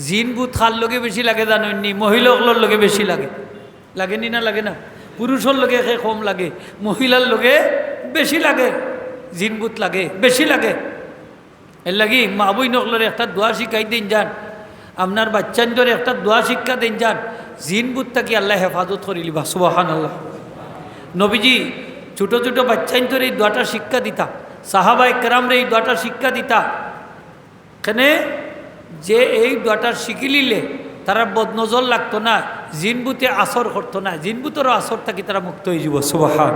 জিন বুত খার লগে বেশি লাগে জানেননি, মহিলাগুলোর লগে বেশি লাগে, লাগেনি না লাগে না? পুরুষের লগে কম লাগে, মহিলার লগে বেশি লাগে, জিন বুত লাগে বেশি লাগে। এর লাগি মা বই নকলের একটা দোয়া শিখাই দিন যান, আপনার বাচ্চাদের একটা দোয়া শিক্ষা দিন যান, জিন বুত থাকি আল্লাহ হেফাজত করি লিবা। সুবহানাল্লাহ। নবীজি ছোটো ছোটো বাচ্চাদের এই দোয়াটা শিক্ষা দিতা, সাহাবা একরামরে এই দোয়াটা শিক্ষা দিতা, এখানে যে এই দোয়াটা শিখি নিলে তারা বদনজর লাগতো না, জিনবুতে আসর করতো না, জিনবুতেরও আসর থাকি তারা মুক্ত হয়ে যাব। সুবহান।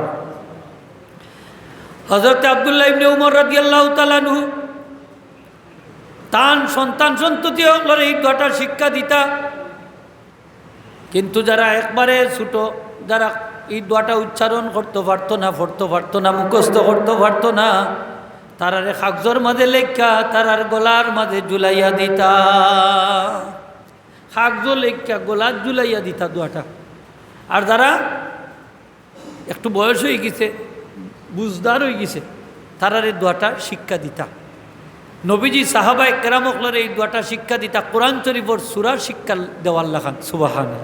হযরত আব্দুল্লাহ ইবনে উমর রাদিয়াল্লাহু তাআলা আনহু তান সন্তান সন্ততি হলের এই দোয়াটা শিক্ষা দিতা, কিন্তু যারা একবারে ছোট, যারা এই দোয়াটা উচ্চারণ করতে পারতো না, পড়তে পারতো না, মুখস্থ করতে পারতো না, তারারে কাগজের মাঝে লেখা তারার গলার মাঝে ঝুলাইয়া দিতা, কাগজ লেখা গলার ঝুলাইয়া দিতা দোয়াটা। আর যারা একটু বয়স হয়ে গেছে, বুঝদার হয়ে গেছে, তারার এই দোয়াটা শিক্ষা দিতা। নবীজি সাহাবা একরামকলের এই দোয়াটা শিক্ষা দিতা, কোরআন শরীফের সূরার শিক্ষা দেওয়ার লাগান। সুবহানাল্লাহ।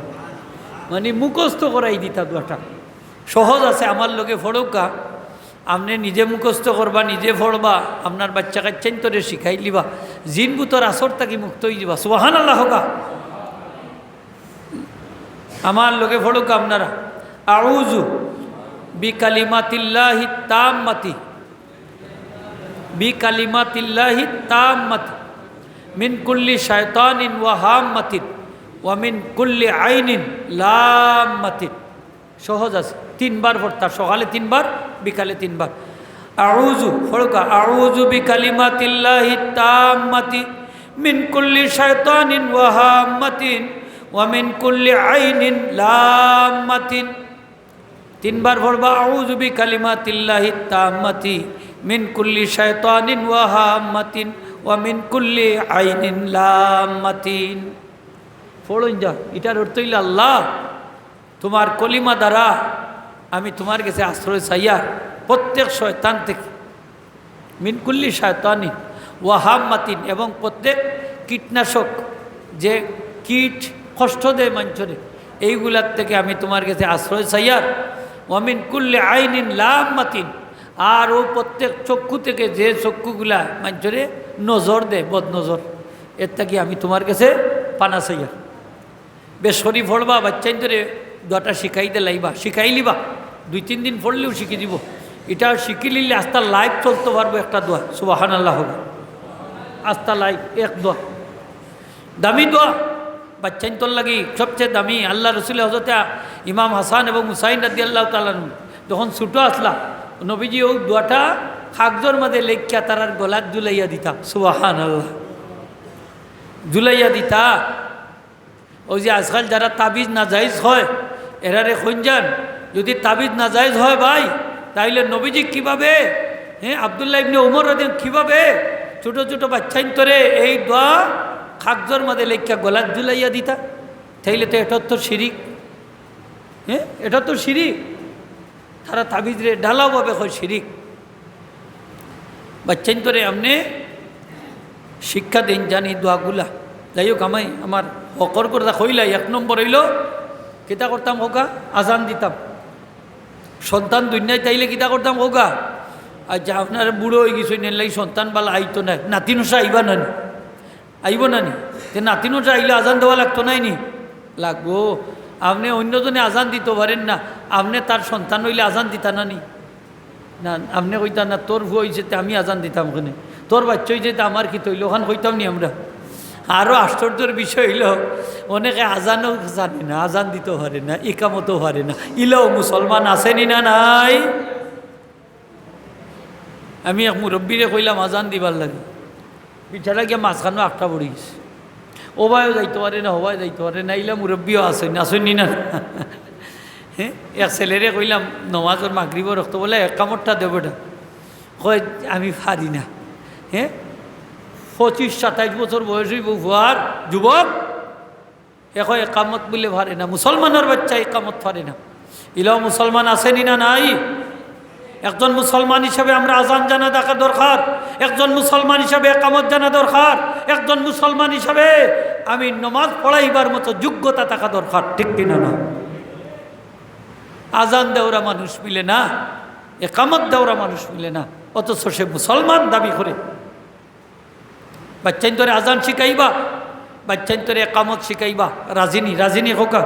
মানে মুখস্থ করাই দিতা দোয়াটা। সহজ আছে, আমার লোকে ফড়ৌকা, আপনি নিজে মুখস্থ করবা, নিজে পড়বা, আপনার বাচ্চা কাচ্চাইন তোরে শিখাই লিবা, জিন বুতর আসর থাকি মুক্ত হয়ে যাবা। সুবহানাল্লাহ হোকা। আমার লোকে ফড়ৌকা আপনারা আউযু বিকালিমাতিল্লাহি তাম্মাতি, বিকালিমাতিল্লাহি তাম্মাতি মিন কুল্লি শায়তানিন ওয়া হাম্মাতিন ওয়া মিন কুল্লি আইনিন লাম্মাতিন। সহজ আছে, তিনবার পড়তা, সকালে তিনবার, বিকালে তিনবার। আউযু ফড়কা, আউযু বিকালিমাতিল্লাহি তাম্মাতি মিন কুল্লি শায়তানিন ওয়া হাম্মাতিন ওয়া মিন কুল্লি আইনিন লাম্মাতিন। তিনবার পড়বা, আউযু বিকালিমাতিল্লাহি তাম্মাতি মিন কুল্লি শায়তানিন ওয়া হাম্মাতিন ওয়া মিন কুল্লি আইনিন লাম্মাতিন। পড়ুন যা, এটার অর্থ হইল আল্লাহ তোমার কলিমা দ্বারা আমি তোমার কাছে আশ্রয় চাইয়া প্রত্যেক শয়তান থেকে, মিন কুল্লি শায়তানিন ওয়া হাম্মাতিন, এবং প্রত্যেক কীটনাশক যে কীট কষ্ট দেয় মানুষরে, এইগুলার থেকে আমি তোমার কাছে আশ্রয় চাইয়ার। ওয়া মিন কুল্লি আইনিন লাম্মাতিন, আর ও প্রত্যেক চক্ষু থেকে যে চক্ষুগুলা মানুষরে নজর দেয়, বদনজর, এর থেকে আমি তোমার কাছে পানা চাইয়ার। বেশ শরীফ পড়বা, বাচ্চাই ধরে দোয়াটা শিখাইতে লাইবা, শিখাই লিবা, 2-3 দিন পড়লেও শিখে দিব। এটা শিখে নিলে আস্তা লাইফ চলতে পারবো একটা দোয়া। সুবহানাল্লাহ হবে, আস্তা লাইফ এক দোয়া, দামি দোয়া, বাচ্চাই তোর লাগি সবচেয়ে দামি। আল্লাহ রসুল হযরত ইমাম হাসান এবং হুসাইন রাদিয়াল্লাহু তাআলা যখন ছোটো আসলা, নবীজি ওই দোয়াটা কাগজের মাঝে লেখিয়া তারার গলার ঝুলাইয়া দিতা। সুবহানাল্লাহ, ঝুলাইয়া দিতা। ওই যে আজকাল যারা তাবিজ নাজাইজ হয়, এরারে খুঁজান, যদি তাবিজ নাজাইজ হয় ভাই, তাইলে নবীজি কীভাবে, আব্দুল্লাহ ইবনে উমর রাদিয়াল্লাহু কীভাবে ছোটো ছোটো বাচ্চাইন তোরে এই দোয়া কাগজের মাঝে লেখিয়া গলার ঝুলাইয়া দিতা, তাইলে তো এটা তো শিরিক। এটা তো শিরিক, তারা তাবিজ রে ঢালাওভাবে হয় শিরিক। বাচ্চাইন তোরে আমনে শিক্ষা দেন জানি দোয়াগুলা। যাই হোক, আমি আমার হকর কথা কইলাই, 1 নম্বর হইল কিতা করতাম হোকা, আজান দিতাম। সন্তান দুনিয়ায় চাইলে কিতা করতাম হোকা, আচ্ছা আপনার বুড়ো হয়ে গেছে, নেলাই সন্তান বালা আইতো না, নাতিনসা আইবা নানি, আইব নানি, তে নাতিনসা আইলে আজান দেওয়া লাগতো নাই নি? লাগবো। আপনি অন্যজনে আজান দিতে পারেন না, আপনি তার সন্তান হইলে আজান দিতা নানি? না, আপনি কইতা না তোর ভুয়া হয়েছে আমি আজান দিতাম, ওখানে তোর বাচ্চা হয়েছে আমার কি তৈল, ওখানে কইতাম নি আমরা। আরও আশ্চর্যের বিষয় হইল, অনেকে আজানও জানে না, আজান দিতেও পারে না, ইকামতও পারে না। ইলাও মুসলমান আসেনি না নাই? আমি এক মুরব্বীরে কইলাম আজান দিবার লাগে, পিছাটা গিয়ে মাঝখানেও 8টা পড়ে গেছে। ওবায়ও যাইতে পারে না, হবাই যাইতে পারে না, ইলা মুরব্বীও আসেন, আসেনি না? হ্যাঁ, এক ছেলেরে কইলাম নমাজের মাগরিবও রক্ত বলে একামতটা দেবটা, কয় আমি পারি না। হ্যাঁ, 25-27 বছর বয়স হইব, ভুয়ার যুবক, এখন একামত বলে পারে না। মুসলমানের বাচ্চা একামত পারে না। ইলাও মুসলমান আসেনি না নাই? একজন মুসলমান হিসাবে আমরা আজান জানা দেখা দরকার, একজন মুসলমান হিসাবে একামত জানা দরকার, একজন মুসলমান হিসাবে আমি নমাজ পড়াইবার মতো যোগ্যতা থাকা দরকার, ঠিক কিনা না? আজান দেওরা মানুষ মিলে না, একামত দেওরা মানুষ মিলে না, অথচ সে মুসলমান দাবি করে। বাচ্চাইন তোরে আজান শিখাইবা, বাচ্চাইন তোরে একামত শিখাইবা, রাজিনী রাজিনী হোকা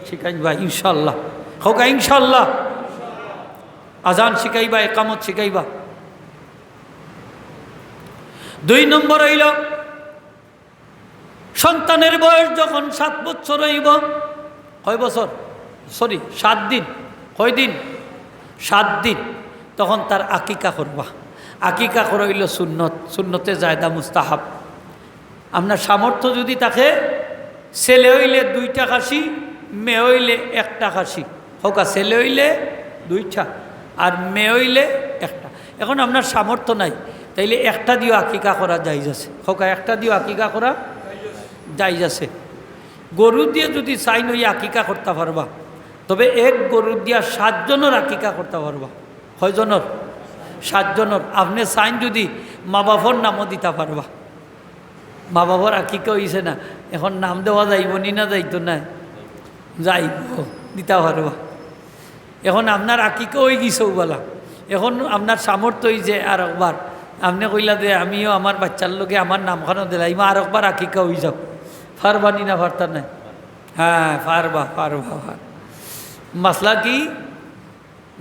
শিখাইবা ইনশাল্লাহ, হোকা ইনশাল্লাহ। আজান শিখাইবা, একামত শিখাইবা। 2 নম্বর হইল সন্তানের বয়স যখন 7 বছর হইব, কয় বছর, 7 দিন, কয় দিন, 7 দিন, তখন তার আকিকা করবা। আকিকা করা হইল সুন্নত, সুন্নতে জায়দা মুস্তাহাব। আপনার সামর্থ্য যদি থাকে, ছেলে হইলে 2টা খাসি, মেয়ে হইলে 1টা খাসি, হোকা ছেলে হইলে 2টা আর মেয়ে হইলে 1টা। এখন আপনার সামর্থ্য নাই, তাইলে 1টা দিয়েও আকিকা করা জায়েজ আছে, হোকা 1টা দিয়েও আকিকা করা জায়েজ আছে। গরু দিয়ে যদি চাইন ওই আকিকা করতে পারবা, তবে এক গরু দিয়া 7 জনের আকিকা করতে পারবা। কয়জনের? 7 জনের। আপনি চাইন যদি মা বাবার নামও দিতে পারবা। মা বাবার আকিকা হয়েছে না, এখন নাম দেওয়া যাইব নি না যাইতো না, যাইব, দিতে পারবা। এখন আপনার আকিকা হয়ে গেছে বলা, এখন আপনার সামর্থ্য হয়েছে আর একবার আপনি কইলা যে আমিও আমার বাচ্চার লোকে আমার নামখানো দিলাম, আর একবার আকিকা হয়ে যাও, পারবানি না পারতা না? হ্যাঁ পারবা, পারবা। মাসলা কি?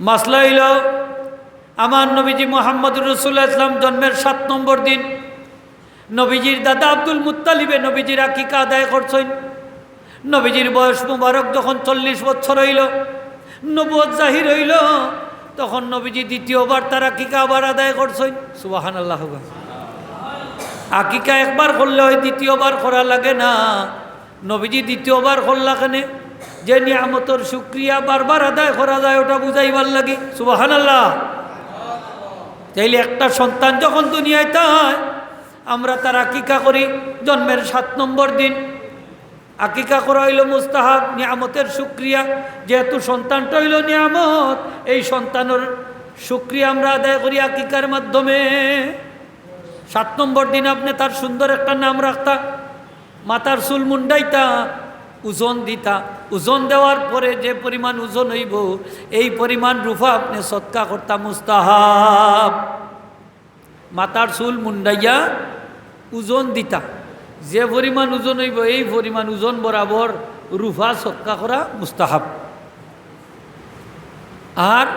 মাসলা হইল আমার নবীজি মুহাম্মদুর রাসূলুল্লাহ ইসলাম জন্মের 7 নম্বর দিন নবীজির দাদা আব্দুল মুত্তালিবে নবীজির আকিকা আদায় করছেন। নবীজির বয়স মুবারক যখন 40 বছর হইল, নবুয়ত জাহির হইল, তখন নবীজি দ্বিতীয়বার তার আকিকা আবার আদায় করছেন। সুবহানাল্লাহ। আকিকা একবার করলে হয়, দ্বিতীয়বার করা লাগে না। নবীজি দ্বিতীয়বার করলা কেন? যে নিয়ামতের শুকরিয়া বারবার আদায় করা যায় ওটা বুঝাইবার লাগে। সুবহানাল্লাহ। তাইলে একটা সন্তান যখন দুনিয়ায় হয়, আমরা তার আকিকা করি জন্মের 7 নম্বর দিন। আকিকা করা হইল মুস্তাহাব, নিয়ামতের শুকরিয়া। যেহেতু সন্তানটা হইল নিয়ামত, এই সন্তানের শুকরিয়া আমরা আদায় করি আকিকার মাধ্যমে। 7 নম্বর দিন আপনি তার সুন্দর একটা নাম রাখতা, মাথার চুল মুন্ডাইতা, ওজন দিতা। ওজন দেওয়ার পরে যে পরিমাণ ওজন হইব, এই পরিমাণ রূপা আপনি সৎকা করতা, মুস্তাহাব। মাথার চুল মুন্ডাইয়া ওজন দিতা, যে পরিমাণ ওজন হইব এই পরিমাণ ওজন বরাবর রূপা সৎকা করা মুস্তাহাব। আর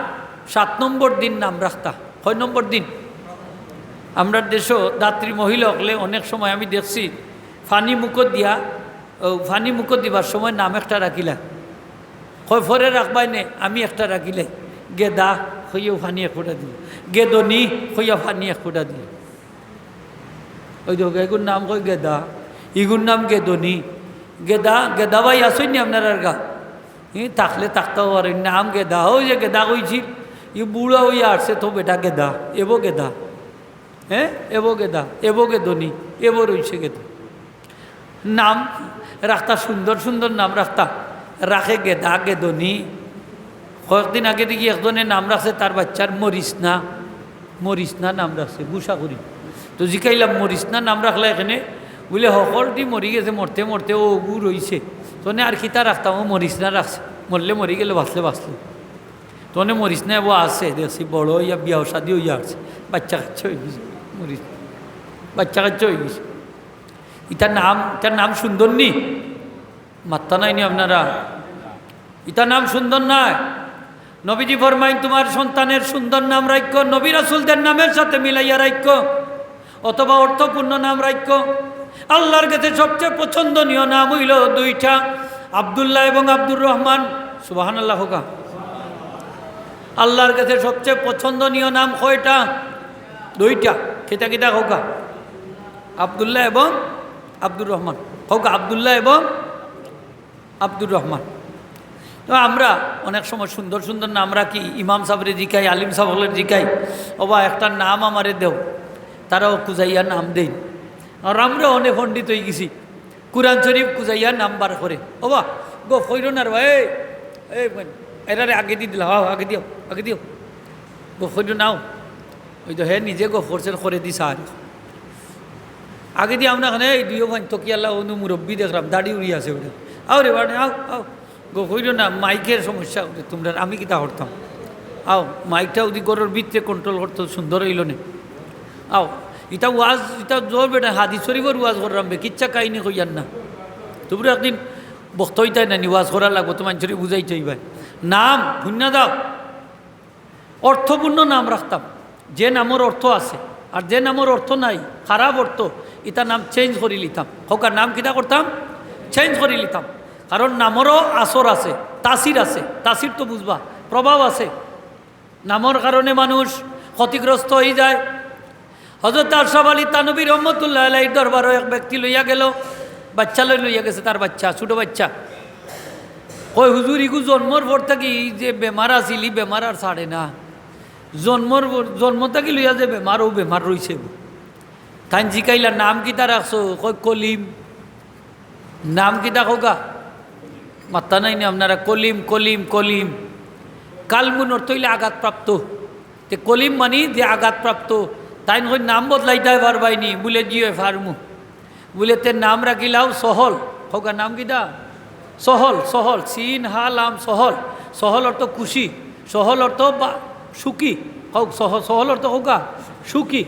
7 নম্বর দিন নাম রাখতা। 6 নম্বর দিন আমরা দেশও দাত্রী মহিলা হলে অনেক সময় আমি দেখছি ফানি মুখত দিয়া, ফানি মুখত দিবার সময় নাম একটা রাখিলা, কয় ফরে রাখবাই নে, আমি একটা রাখিলে গেদা হইয়াও ফানি একটা দিল, গেদনি হইয়া ফানি একটা দিল। ওই দেখো এগুর নাম কই গেদা, ইগুর নাম গেদনি। গেদা গেদা ভাই আসেননি আপনার আর গা? থাকলে থাকতেও পারেন, নাম গেদা। ওই যে গেদা কইছি, ই বুড়া হইয়া আসছে তো বেটা গেদা, এবো গেদা, হ্যাঁ এবো গেদা, এবো গেদনি, এবো রইছে গেদা। নাম রাখতা, সুন্দর সুন্দর নাম রাখতা, রাখে গেদা গেদনি। কয়েকদিন আগে দেখি একজনের নাম রাখছে তার বাচ্চার মরিসনা, মরিসনা নাম রাখছে, গুসা করি। তো জিকাইলাম মরিসনা নাম রাখলে এখানে, বলে সকলটি মরি গেছে, মরতে মরতে ও গু রইছে, তোনে আর খিতা রাখতাম, ও মরিসনা রাখছে, মরলে মরি গেলে বাঁচলে বাঁচলে। তোনে মরিসনা ও আছে দেখছি, বড় হইয়া বিয়া শাদি হইয়া আসছে, বাচ্চা কাচ্চা হয়ে গেছে, মরিস বাচ্চা কাচ্চা হয়ে গেছে। এটার নাম সুন্দর নি? মাত্তা নাইনি আপনারা? এটার নাম সুন্দর নয়। নবীজি ফরমাইন তোমার সন্তানের সুন্দর নাম রাখ্য, নবী রাসূলদের নামের সাথে মিলাইয়া রাখ্য, অথবা অর্থপূর্ণ নাম রাখ্য। আল্লাহর কাছে সবচেয়ে পছন্দনীয় নাম হইল 2টা, আব্দুল্লাহ এবং আব্দুর রহমান। সুবহানাল্লাহ হোকা। আল্লাহর কাছে সবচেয়ে পছন্দনীয় নাম কয়টা? 2টা। কিতা কিতা হোকা? আব্দুল্লাহ এবং আব্দুর রহমান হোক, আব্দুল্লাহ এবং আব্দুর রহমান। তো আমরা অনেক সময় সুন্দর সুন্দর নাম রাখি, ইমাম সাহেবের জিকাই, আলিম সাহেবের জিকাই, ওবা একটা নাম আমারে দেও, তারাও কুজাইয়া নাম দেই। আর আমরা অনেক পণ্ডিত হয়ে গেছি, কুরআন শরীফ কুজাইয়া নাম বার করে, ওবা গো কইর না রে, এই এরারে আগে দিয়ে দিলা, আগে দিও, আগে দিও, গো কইর নাও। ওই তো হে নিজে গো ফোর্সের করে দিস। আগে দিয়ে আমরা এখানে এই দুইও ভাই তকি আল্লাহ অনু মুরব্বী দেখলাম দাড়ি উড়ি আছে ওটা আও রে বাড়ি আও আও গো কইল না মাইকের সমস্যা তোমরা আমি কিতা করতাম আও মাইকটা ওদি গরুর ভিতরে কন্ট্রোল করতো সুন্দর হইল না আও ইটা ওয়াজ ইটা জোর বেটা হাদিস শরীফের ওয়াজ করলাম বে কিচ্ছা কাহিনী কইয়ান না তোমরা একদিন বক্তইতাই না ওয়াজ করা লাগবো তোমার শরীফ বুঝাইতেই ভাই নাম ভুন্না দাও অর্থপূর্ণ নাম রাখতাম যে নামের অর্থ আছে আর যে নামের অর্থ নাই খারাপ অর্থ ইটা নাম চেঞ্জ করে লিতাম হোকার নাম কিটা করতাম চেঞ্জ করে লিতাম কারণ নামেরও আসর আছে তাসির তো বুঝবা প্রভাব আছে নামের কারণে মানুষ ক্ষতিগ্রস্ত হয়ে যায় হযরত আশরাফ আলী তানভী রহমতুল্লাহ আলাইহির দরবারও এক ব্যক্তি লইয়া গেল বাচ্চা লইয়া গেছে তার বাচ্চা ছোটো বাচ্চা কই হুজুর ইগু জন্মর পর থাকি যে বেমার আসিলি বেমার আর ছাড়ে না জন্ম থাকি লইয়া যে বেমার রইছে তাই জিকাইলা নাম কিতা রাখছো কই কলিম নাম কিতা খোকা মাত্তা নাই না আপনারা কলিম কলিম কলিম কালমুন অর্থ হইলে আঘাতপ্রাপ্ত তে কলিম মানি যে আঘাতপ্রাপ্ত তাই কই নাম বদলাইতে পারবাইনি বলে জিও ফার্মু বলে তে নাম রাখিলাও সহল খোকা নাম কিতা সহল সহল সিন হা লাম সহল সহল অর্থ খুশি সহল অর্থ বা সুখী হোক সহল অর্থ হোকা সুখী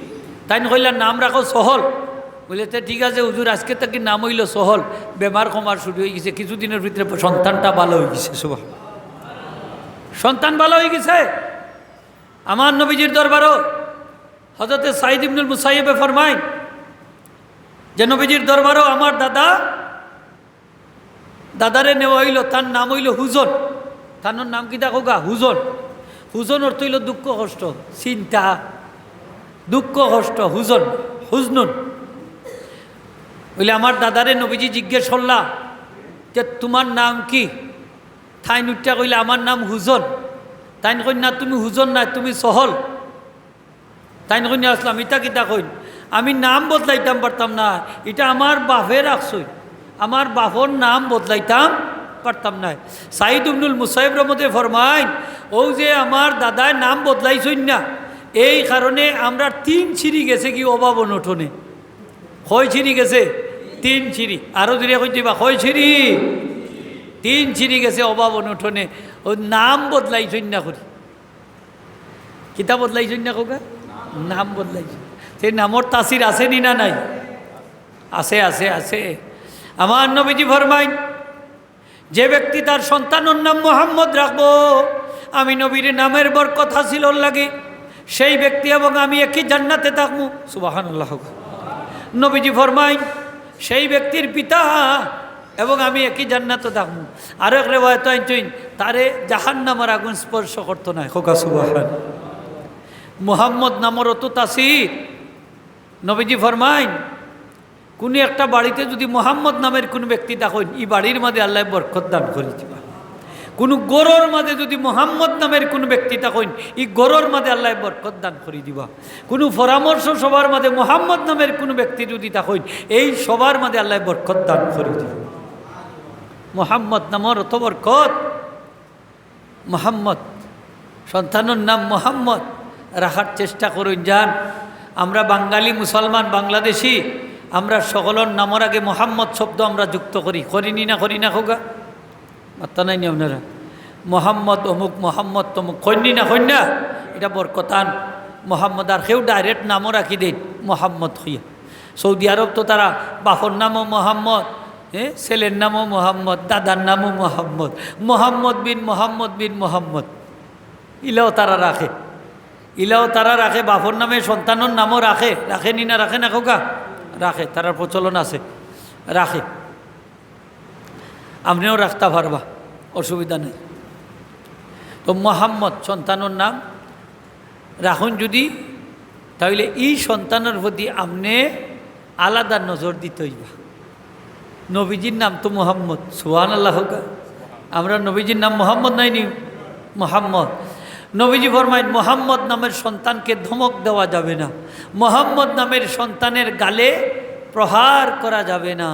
তাই কইলা নাম রাখো সহল বলে তে ঠিক আছে হুজুর আজকে তাকে নাম হইল সহল বেমার কমার শুরু হয়ে গেছে কিছুদিনের ভিতরে সন্তানটা ভালো হয়ে গেছে সুবহান সন্তান ভালো হয়ে গেছে আমার নবীজির দরবারও হযরত সাঈদ ইবনুল মুসাইয়্যিব ফরমায় যে নবীজির দরবারও আমার দাদারে নেওয়া হইল তার নাম হইল হুজন তার নাম কি দেখো গা হুজন হুজন অর্থ হইল দুঃখ কষ্ট চিন্তা দুঃখ কষ্ট হুজন হুজনুন বলে আমার দাদারে নবীজি জিজ্ঞেস করলা যে তোমার নাম কি ঠাই নুটটা কইলে আমার নাম হুজন তাই কই না তুমি হুজন না তুমি সহল তাই কই না আসলাম ইটা কিতা কইন আমি নাম বদলাইতাম পারতাম না এটা আমার বাপে রাখছই আমার বাপর নাম বদলাইতাম পারতাম না সাঈদ ইবনুল মুসাইয়্যিব রহমতে ফরমায় ও যে আমার দাদায় নাম বদলাইছই না এই কারণে আমরা 3 ছিঁড়ি গেছে কি অভাব অনটনে কয় ছিঁড়ি গেছে 3 ছিঁড়ি আরও দূরে কই দিবা কয় ছিঁড়ি 3 ছিঁড়ি গেছে অভাব অনটনে ও নাম বদলাইছই না করি কিতা বদলাইছই না কোকা নাম বদলাইছ সেই নামর তাসির আছে নি না নাই আছে আছে আছে আমার নবীজি ফরমায় যে ব্যক্তি তার সন্তানের নাম মুহাম্মদ রাখবো আমি নবীর নামের বরকত হাসিল লাগে সেই ব্যক্তি এবং আমি একই জান্নাতে থাকবো সুবহানাল্লাহ নবীজি ফরমায় সেই ব্যক্তির পিতা এবং আমি একই জান্নাতে থাকবো আরো এক রিওয়ায়াত আইন তারে জাহান্নামের আগুন স্পর্শ করতো না খোকা সুবহান মুহাম্মদ নামের অত তাসির নবীজি ফরমায় কোনো একটা বাড়িতে যদি মুহাম্মদ নামের কোনো ব্যক্তি দেখেন এই বাড়ির মাঝে আল্লাহ বরকত দান করে দিবা কোনো গরুর মাঝে যদি মুহাম্মদ নামের কোনো ব্যক্তি দেখেন এই গরুর মাঝে আল্লাহ বরকত দান করে দিবা কোনো পরামর্শ সবার মাঝে মুহাম্মদ নামের কোনো ব্যক্তি যদি দেখেন এই সবার মাঝে আল্লাহ বরকত দান করে দিবা মুহাম্মদ নামের অত বরকত মুহাম্মদ সন্তানের নাম মুহাম্মদ রাখার চেষ্টা করুন যান আমরা বাঙালি মুসলমান বাংলাদেশি আমরা সকলের নামের আগে মোহাম্মদ শব্দ আমরা যুক্ত করিনি না খোকা মাত্তা নাই নি আপনারা মোহাম্মদ অমুক মোহাম্মদ তমুক কইনি না কন্যা এটা বরকতান মোহাম্মদ আর কেউ ডাইরেক্ট নামও রাখি দেন মোহাম্মদ হইয়া সৌদি আরব তো তারা বাপর নামও মোহাম্মদ ছেলের নামও মোহাম্মদ দাদার নামও মোহাম্মদ মোহাম্মদ বিন মোহাম্মদ ইলাও তারা রাখে বাপর নামে সন্তানের নামও রাখে নি না রাখে না খোকা রাখে তারার প্রচলন আছে রাখে আপনিও রাখতে পারবা অসুবিধা নেই তো মোহাম্মদ সন্তানের নাম রাখুন যদি তাহলে এই সন্তানের প্রতি আপনি আলাদা নজর দিতে হইবা নবীজির নাম তো মোহাম্মদ সুবহানাল্লাহ হোক আমরা নবীজির নাম মোহাম্মদ নাইনি মোহাম্মদ নবীজি ফরমায় মোহাম্মদ নামের সন্তানকে ধমক দেওয়া যাবে না মোহাম্মদ নামের সন্তানের গালে প্রহার করা যাবে না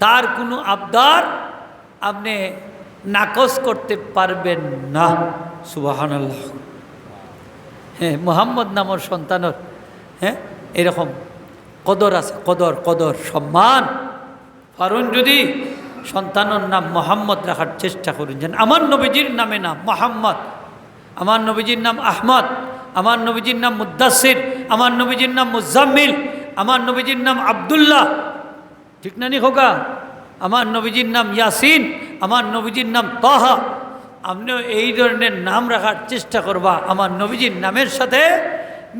তার কোনো আবদার আপনি নাকচ করতে পারবেন না সুবহানাল্লাহ হ্যাঁ মোহাম্মদ নামের সন্তানের এরকম কদর আছে, কদর কদর সম্মান। কারণ যদি সন্তানের নাম মোহাম্মদ রাখার চেষ্টা করুন, যেন আমার নবীজির নামে নাম মোহাম্মদ, আমার নবীজির নাম আহমদ, আমার নবীজির নাম মুদ্দাসির, আমার নবীজির নাম মুজাম্মিল, আমার নবীজির নাম আব্দুল্লাহ, ঠিক না নি হোগা? আমার নবীজির নাম ইয়াসিন, আমার নবীজির নাম তাহা। আপনিও এই ধরনের নাম রাখার চেষ্টা করবা, আমার নবীজির নামের সাথে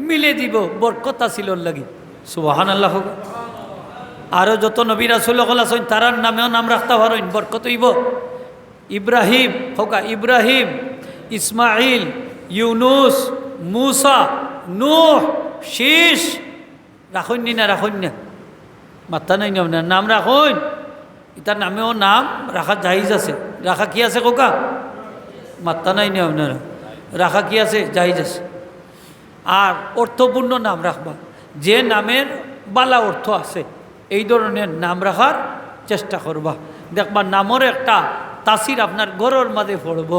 মিলে দিব, বরকত ছিল লাগি। সুবহানাল্লাহ হোগা। আরও যত নবী রাসূল আছেন তারার নামেও নাম রাখতে পারেন, বরকত হইব। ইব্রাহিম হোগা, ইব্রাহিম, ইসমাইল, ইউনুস, মুসা, নূহ, শীষ, রাখুন নি না? রাখুন না? মাথা নাই না নাম রাখুন। ইতার নামেও নাম রাখা জাহিজ আছে। রাখা কি আছে কোকা? মাত্তা নাই নি আপনারা? রাখা কি আছে? জাহিজ আছে। আর অর্থপূর্ণ নাম রাখবা, যে নামের বালা অর্থ আছে এই ধরনের নাম রাখার চেষ্টা করবা। দেখবা নামের একটা তাসির আপনার গড়ের মাঝে পড়ব,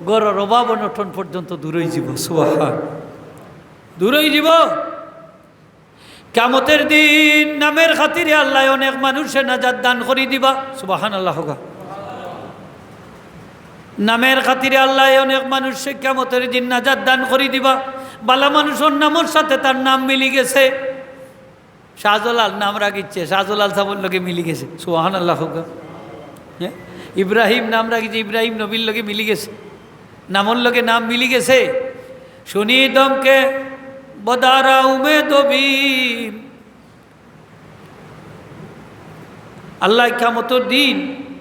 গড়ের অভাব অনটন পর্যন্ত দূরই যাব। সুবহান, দূরই যাব। কিয়ামতের দিন নামের খাতিরে আল্লাহ অনেক মানুষে নাজাত দান করে দিবা। সুবহানাল্লাহ হোগা। নামের খাতিরে আল্লাহ অনেক মানুষে কিয়ামতের দিন নাজাত দান করে দিবা। বালা মানুষের নামের সাথে তার নাম মিলি গেছে। শাহজালাল নাম রাখিচ্ছে, শাহজালাল সাহেবের লগে মিলি গেছে। সুবহানাল্লাহ হোগা। হ্যাঁ, ইব্রাহিম নাম রাখিছে, ইব্রাহিম নবীর লগে মিলি গেছে, নামর লগে নাম মিলি গেছে। শুনি দমকে বদারা উমেদ বিম। আল্লাহ কিয়ামতের দিন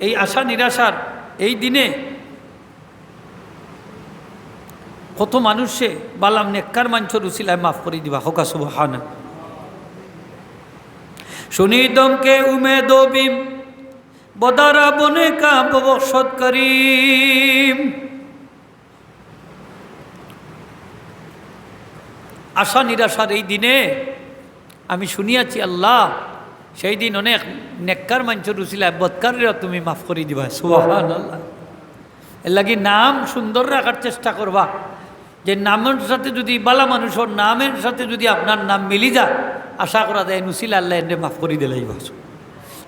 এই আশা নিরাশার এই দিনে কত মানুষে বালাম নেককার মানুষের উসিলায় মাফ করে দিবা। হোকা সুবহান। শুনি দমকে উমেদ বিম বদারা বনে কা ববসত করিম। আশা নিরাশার এই দিনে আমি শুনিয়াছি আল্লাহ সেই দিন অনেক নেককার মানুষের উসিলায় বদকাররা তুমি মাফ করে দিবা। সুবহানাল্লাহ। এর লাগি নাম সুন্দর রাখার চেষ্টা করবা, যে নামের সাথে যদি বালা মানুষের নামের সাথে যদি আপনার নাম মিলি যায়, আশা করা যায় নুসিলা আল্লাহ এনে মাফ করে দিলাই বাস।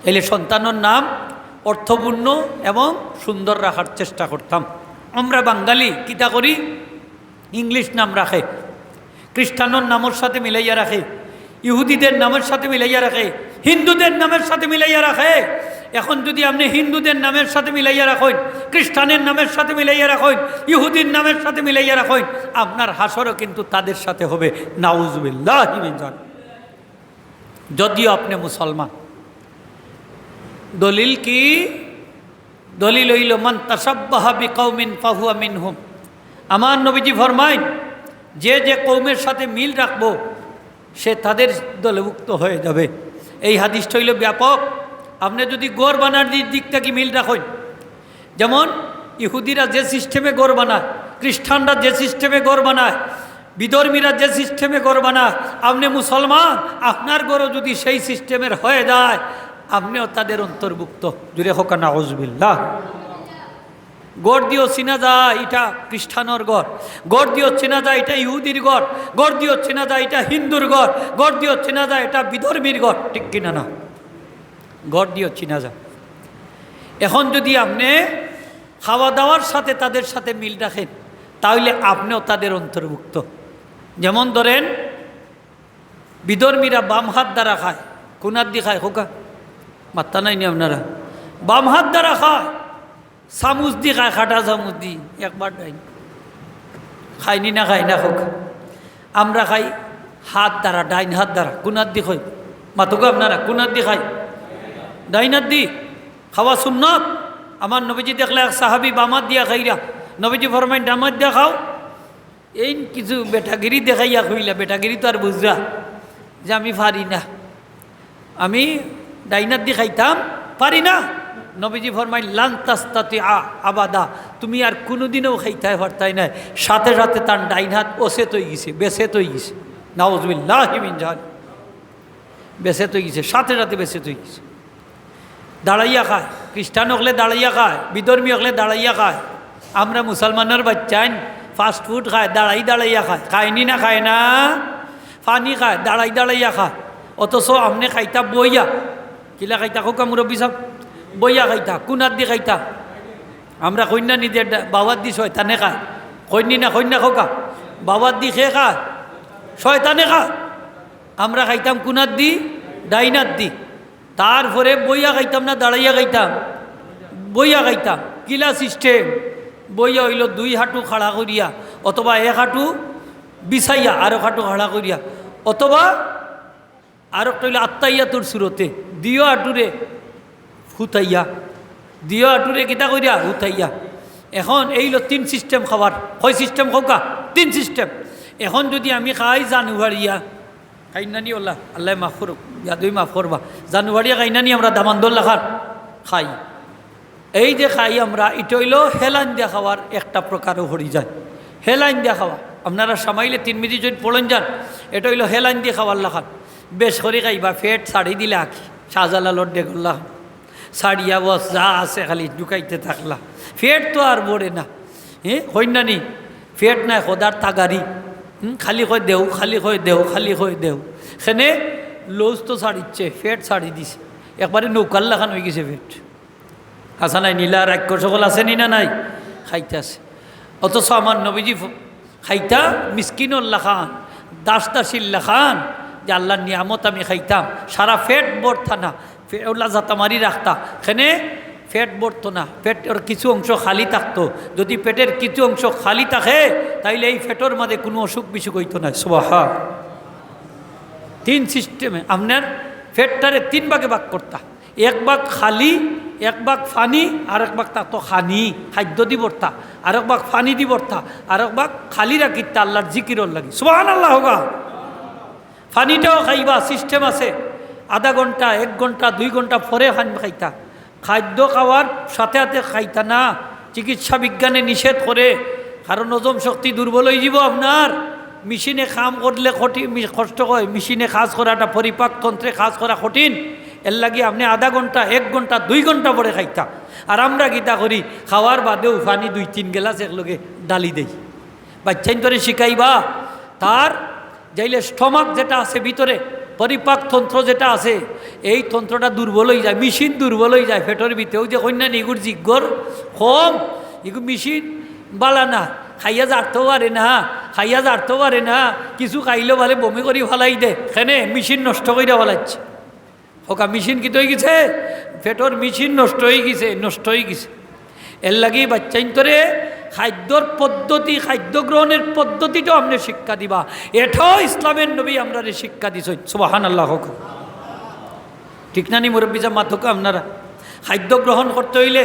এলে সন্তানের নাম অর্থপূর্ণ এবং সুন্দর রাখার চেষ্টা করতাম। আমরা বাঙালি কিতা করি, ইংলিশ নাম রাখে, খ্রিস্টানের নামের সাথে মিলাইয়া রাখে, ইহুদিদের নামের সাথে মিলাইয়া রাখে, হিন্দুদের নামের সাথে মিলাইয়া রাখে। এখন যদি আপনি হিন্দুদের নামের সাথে মিলাইয়া রাখেন, খ্রিস্টানের নামের সাথে মিলাইয়া রাখেন, ইহুদির নামের সাথে মিলাইয়া রাখেন, আপনার হাসরও কিন্তু তাদের সাথে হবে। নাউজুবিল্লাহি মিন যালিক। যদিও আপনি মুসলমান। দলিল কি? দলিল হইল মান তাসাব্বাহা বিকৌমিন ফাহুয়া মিনহুম। আমার নবীজি ফরমায়, যে যে কৌমের সাথে মিল রাখবো সে তাদের দলভুক্ত হয়ে যাবে। এই হাদিসটা হইল ব্যাপক। আপনি যদি গড় বানার দিক থেকে মিল রাখেন, যেমন ইহুদিরা যে সিস্টেমে গড় বানায়, খ্রিস্টানরা যে সিস্টেমে গড় বানায়, বিধর্মীরা যে সিস্টেমে গড় বানায়, আপনি মুসলমান, আপনার গড়ও যদি সেই সিস্টেমের হয়ে যায়, আপনিও তাদের অন্তর্ভুক্ত। জুড়ে হোক নাউজুবিল্লাহ। গড় দিও চিনা যায় এটা খ্রিস্টানের গড়, গড় দিও চেনা যায় এটা ইহুদির গড়, গড় দিও চেনা যায় এটা হিন্দুর গড়, গড় দিও চেনা যায় এটা বিধর্মীর গড়, ঠিক কিনা না? গড় দিও চিনা যায়। এখন যদি আপনি খাওয়া দাওয়ার সাথে তাদের সাথে মিল রাখেন, তাহলে আপনিও তাদের অন্তর্ভুক্ত। যেমন ধরেন বিধর্মীরা বাম হাত দ্বারা খায়, কোন হাত দিয়ে খায়? হোকা মাত্তা নাই নি আপনারা? বাম হাত দ্বারা খায়, চামচ দি খায়, খাটা চামচ দি, একবার ডাইন খাইনি না খাই না হোক। আমরা খাই হাত দ্বারা, ডাইন হাত দ্বারা। কোন হাত দি খাই? মাতুকা আপনারা কোন হাত দি খাই? ডাইন হাত দি খাওয়া সুন্নত। আমার নবীজি দেখলে এক সাহাবি বামাত দিয়া খাইরা, নবীজি ফরমাইন ডামাত দিয়া খাও। এই কিছু বেটাগিরি দেখাইয়া কইলা, বেটাগিরি তো আর বুঝরা যে আমি পারি না, আমি ডাইনাত দিয়ে খাইতাম, পারি না। নবীজি ফরমাইন লান তাস্তাতি আবাদা, তুমি আর কোনোদিনও খাইতে পারতাই না। সাথে সাথে তার ডাইন হাত ওসে তৈ গেছে, বেসে তৈ গেছে। নাউজুবিল্লাহি মিন যালিক। বেসে তৈ গেছে, সাথে সাথে বেসে তৈ গেছে। দাঁড়াইয়া খায়, খ্রিস্টান হলে দাঁড়াইয়া খায়, বিধর্মী হলে দাঁড়াইয়া খায়। আমরা মুসলমানের বাচ্চান ফাস্ট ফুড খায়, দাঁড়াইয়া খায়, খায়নি না? খায় না? পানি খায়, দাঁড়াইয়া খায়। অথচ আপনি খাইতা বইয়া, কিলা খাইতা খোকা মুরব্বী সাহেব, বইয়া খাইতা, কোনার দি খাইতা। আমরা কন্যা নিদে বাবার দি শয়তানে খায়, কন্যা না কন্যা খোকা, বাবার দি খেয়ে খায়, শয়তানে খায়। আমরা খাইতাম কোনার দি, ডাইনার দি। তারপরে বইয়া খাইতাম না দাঁড়াইয়া খাইতাম, বইয়া খাইতাম। কিলা সিস্টেম, বইয়া হইল দুই হাঁটু খাড়া করিয়া, অথবা এক হাঁটু বিছাইয়া আর এক হাঁটু খাড়া করিয়া, অথবা আর একটা হইল আত্মাইয়া তোর সুরতে দিও হাঁটুরে হুতাইয়া, দিও হাঁটুরে কিতা করিয়া হুতাইয়া। এখন এইল তিন সিস্টেম খাবার, কয় সিস্টেম খোকা? তিন সিস্টেম। এখন যদি আমি খাই জানুয়ারিয়া, খাইনানি ওল্লা আল্লাহ মাফ করুক, ইয়াদুই মাফ করবা, জানুয়ারিয়া খাইনানি আমরা দামান্দোল্লা খাই। এই যে খাই আমরা, এটা হইল হেলাইন দিয়া খাওয়ার একটা প্রকারও হরি যায়। হেলাইন দিয়া খাওয়া আপনারা সামাইলে 3 মিনিট যদি পড়েন যান, এটা হইল হেলাইন দিয়ে খাওয়ার লাখান। বেশ করে খাইবা, ফেট ছাড়ি দিলে আঁকি শাহজালালর ডেগল্লা ছাড়িয়া বস যা আছে খালি ঢুকাইতে থাকলা, ফেট তো আর বড়ে না। হইনানি ফেট নাই খোদার তাগারি, খালি কই দেও, খালি কই দেও, খালি কই দেও। সেনে লুজ তো ছাড়িচ্ছে, ফেট ছাড়ি দিছে, একবারে নৌকার লাখান হয়ে গেছে ফেট। আসা নাই নীলা রাক্য সকল আছে নি না নাই? খাইতে আছে। অথচ আমার নবীজি খাইতা মিসকিনুল লাখান, দাস দাসির লাখান, যে আল্লাহর নিয়ামত আমি খাইতাম, সারা ফেট বর্তা না, ওলা যাতা মারি রাখতা, সেনে ফেট বর্ত না, পেটের কিছু অংশ খালি থাকতো। যদি পেটের কিছু অংশ খালি থাকে তাইলে এই ফেটোর মাঝে কোনো অসুখ বিসুখ হইতো না। সুবহা। 3 সিস্টেমে আপনার ফেটটারে 3 ভাগে ভাগ করতা, এক ভাগ খালি, এক ভাগ ফানি, আর এক ভাগ তাতো খানি খাদ্য দি বর্তা, আর এক ভাগ ফানি দি বর্তা, আর এক ভাগ খালি রাখিতা আল্লাহর জিকিরর লাগি। সুবহানাল্লাহ হোগা। ফানিটাও খাইবা, সিস্টেম আছে, আধা ঘন্টা, 1 ঘন্টা, 2 ঘন্টা পরে খাইতা। খাদ্য খাওয়ার সাথে সাথে খাইতা না, চিকিৎসা বিজ্ঞানে নিষেধ করে, কারণ হজম শক্তি দুর্বল হয়ে যাব আপনার। মেশিনে কাম করলে কষ্ট হয়, মেশিনে কাজ করাটা, পরিপাক তন্ত্রে কাজ করা কঠিন। এর লাগে আপনি আধা ঘন্টা, 1 ঘন্টা, 2 ঘন্টা পরে খাইতা। আর আমরা গীতা করি খাওয়ার বাদেও পানি 2-3 গ্লাস একলগে ডালি দেই। বাচ্চাইন তোরে শিখাইবা, তার যাইলে স্টমাক যেটা আছে ভিতরে, পরিপাক তন্ত্র যেটা আছে, এই তন্ত্রটা দুর্বল হয়ে যায়, মেশিন দুর্বল হয়ে যায় ফেটোর ভিতরেও। যে কন্যা নিগুর জিজ্ঞর কম, এগু মেশিন বালা না, খাইয়া যারতেও পারে না, খাইয়া যারতেও পারে না, কিছু খাইলেও ভালে বমি করি ফেলাই দে, সেনে মেশিন নষ্ট করে ফেলাচ্ছে। ওকা মেশিন কি হয়ে গেছে, ফেটোর মেশিন নষ্ট হয়ে গেছে, নষ্ট হয়ে গেছে। এর লাগে বাচ্চাইন তোরে খাদ্যর পদ্ধতি, খাদ্য গ্রহণের পদ্ধতিটাও আপনি শিক্ষা দিবা। এটাও ইসলামের নবী আমরা শিক্ষা দিছেন। সুবহানাল্লাহ হোক। ঠিক না নি মুরব্বী যা মাথুকা? আপনারা খাদ্য গ্রহণ করতে হইলে